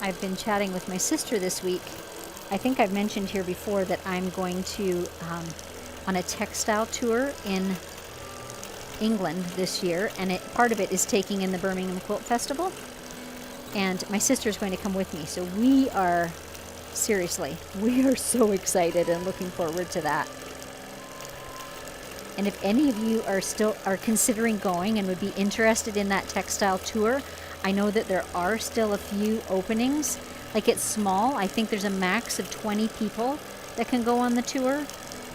I've been chatting with my sister this week. I think I've mentioned here before that I'm going to on a textile tour in England this year, and part of it is taking in the Birmingham Quilt Festival, and my sister's going to come with me. So we are so excited and looking forward to that. And if any of you are considering going and would be interested in that textile tour, I know that there are still a few openings. Like, it's small. I think there's a max of 20 people that can go on the tour,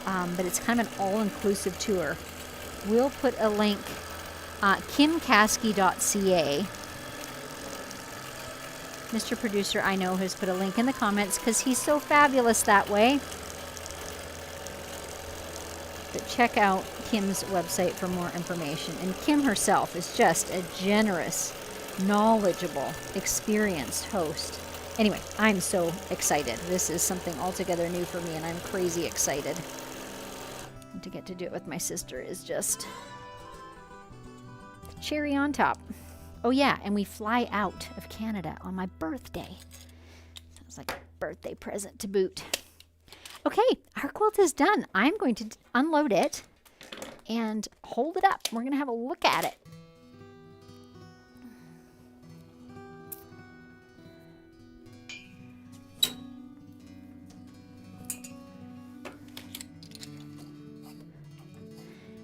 but it's kind of an all-inclusive tour. We'll put a link, kimkasky.ca. Mr. Producer, I know, has put a link in the comments because he's so fabulous that way. But check out Kim's website for more information. And Kim herself is just a generous, knowledgeable, experienced host. Anyway, I'm so excited. This is something altogether new for me, and I'm crazy excited. And to get to do it with my sister is just the cherry on top. Oh yeah, and we fly out of Canada on my birthday. Sounds like a birthday present to boot. Okay, our quilt is done. I'm going to unload it and hold it up. We're going to have a look at it.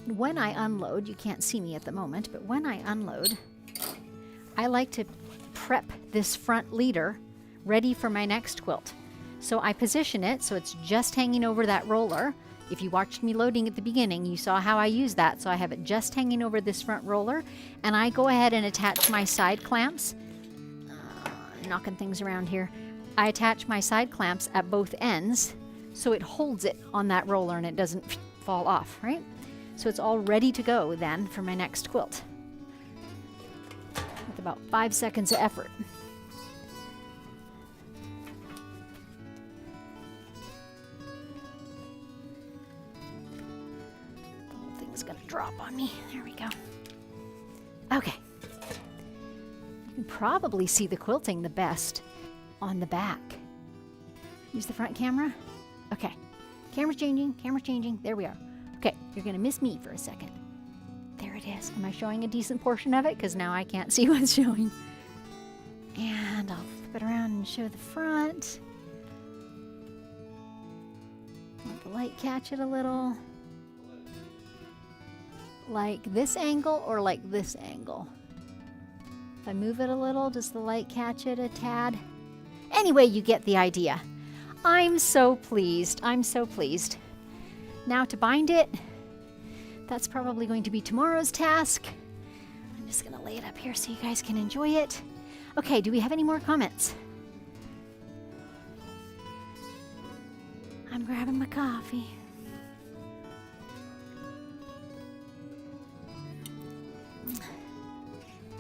When I unload, you can't see me at the moment, but when I unload, I like to prep this front leader ready for my next quilt. So I position it so it's just hanging over that roller. If you watched me loading at the beginning, you saw how I use that. So I have it just hanging over this front roller, and I go ahead and attach my side clamps. Knocking things around here. I attach my side clamps at both ends so it holds it on that roller and it doesn't fall off, right? So it's all ready to go then for my next quilt. With about 5 seconds of effort. The whole thing's gonna drop on me. There we go. Okay. You can probably see the quilting the best on the back. Use the front camera. Okay. Camera's changing, camera's changing. There we are. Okay, you're going to miss me for a second. There it is. Am I showing a decent portion of it? Because now I can't see what's showing. And I'll flip it around and show the front. Let the light catch it a little. Like this angle or like this angle? If I move it a little, does the light catch it a tad? Anyway, you get the idea. I'm so pleased. I'm so pleased. Now to bind it, that's probably going to be tomorrow's task. I'm just going to lay it up here so you guys can enjoy it. Okay, do we have any more comments? I'm grabbing my coffee.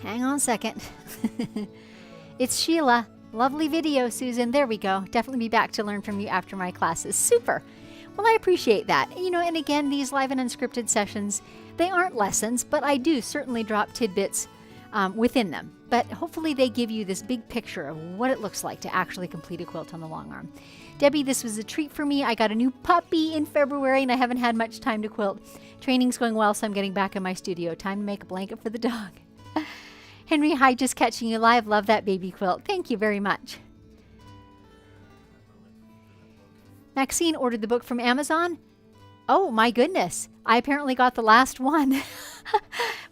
Hang on a second. It's Sheila. Lovely video, Susan. There we go. Definitely be back to learn from you after my classes. Super. Well, I appreciate that. And again, these live and unscripted sessions, they aren't lessons, but I do certainly drop tidbits within them. But hopefully they give you this big picture of what it looks like to actually complete a quilt on the long arm. Debbie, this was a treat for me. I got a new puppy in February and I haven't had much time to quilt. Training's going well, so I'm getting back in my studio. Time to make a blanket for the dog. Henry, hi, just catching you live. Love that baby quilt. Thank you very much. Maxine ordered the book from Amazon. Oh my goodness. I apparently got the last one.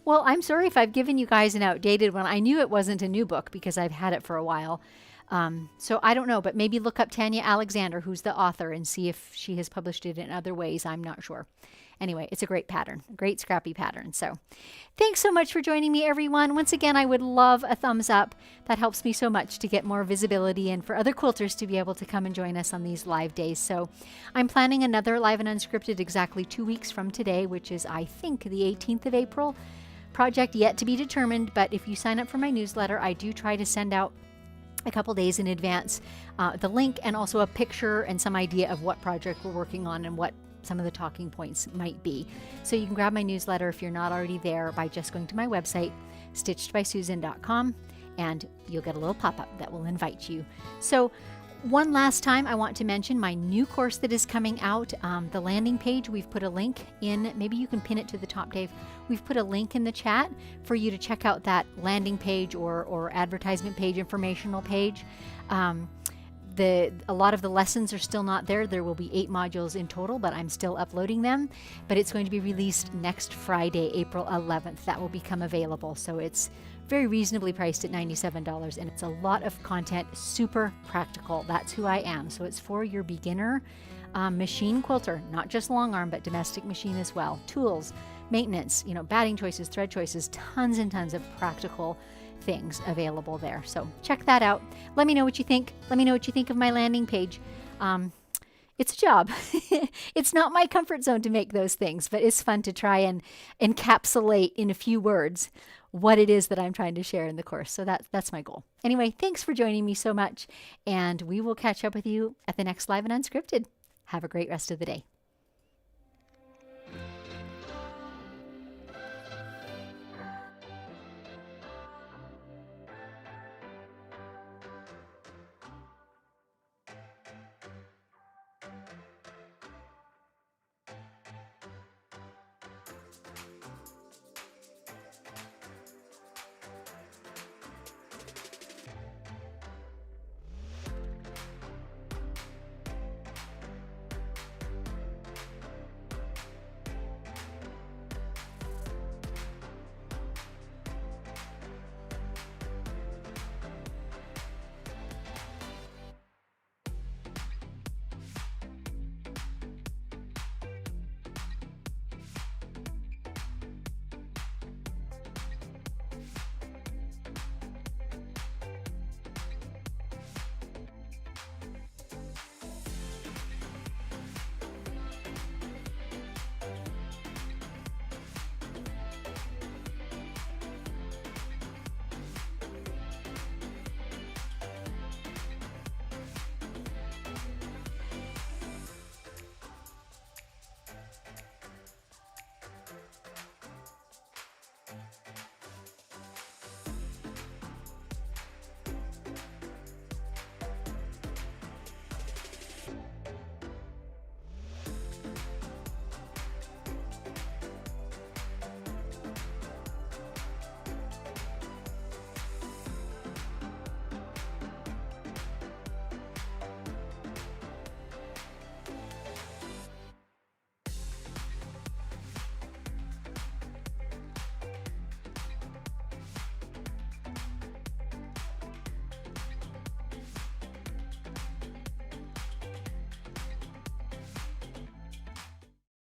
Well, I'm sorry if I've given you guys an outdated one. I knew it wasn't a new book because I've had it for a while. So I don't know, but maybe look up Tanya Alexander, who's the author, and see if she has published it in other ways. I'm not sure. Anyway, it's a great pattern, a great scrappy pattern. So thanks so much for joining me, everyone. Once again, I would love a thumbs up. That helps me so much to get more visibility and for other quilters to be able to come and join us on these live days. So I'm planning another Live and Unscripted exactly 2 weeks from today, which is, I think, the 18th of April. Project yet to be determined, but if you sign up for my newsletter, I do try to send out a couple days in advance the link and also a picture and some idea of what project we're working on and what some of the talking points might be. So you can grab my newsletter if you're not already there by just going to my website, stitchedbysusan.com, and you'll get a little pop-up that will invite you. So one last time, I want to mention my new course that is coming out. The landing page, we've put a link in. Maybe you can pin it to the top, Dave. We've put a link in the chat for you to check out that landing page or advertisement page, informational page. A lot of the lessons are still not there. There will be 8 modules in total, but I'm still uploading them. But it's going to be released next Friday, April 11th. That will become available. So it's very reasonably priced at $97, and it's a lot of content, super practical. That's who I am. So it's for your beginner machine quilter, not just long arm, but domestic machine as well. Tools, maintenance, batting choices, thread choices, tons and tons of practical things available there. So check that out. Let me know what you think. Let me know what you think of my landing page. It's a job. It's not my comfort zone to make those things, but it's fun to try and encapsulate in a few words what it is that I'm trying to share in the course. So that's my goal. Anyway, thanks for joining me so much, and we will catch up with you at the next Live and Unscripted. Have a great rest of the day.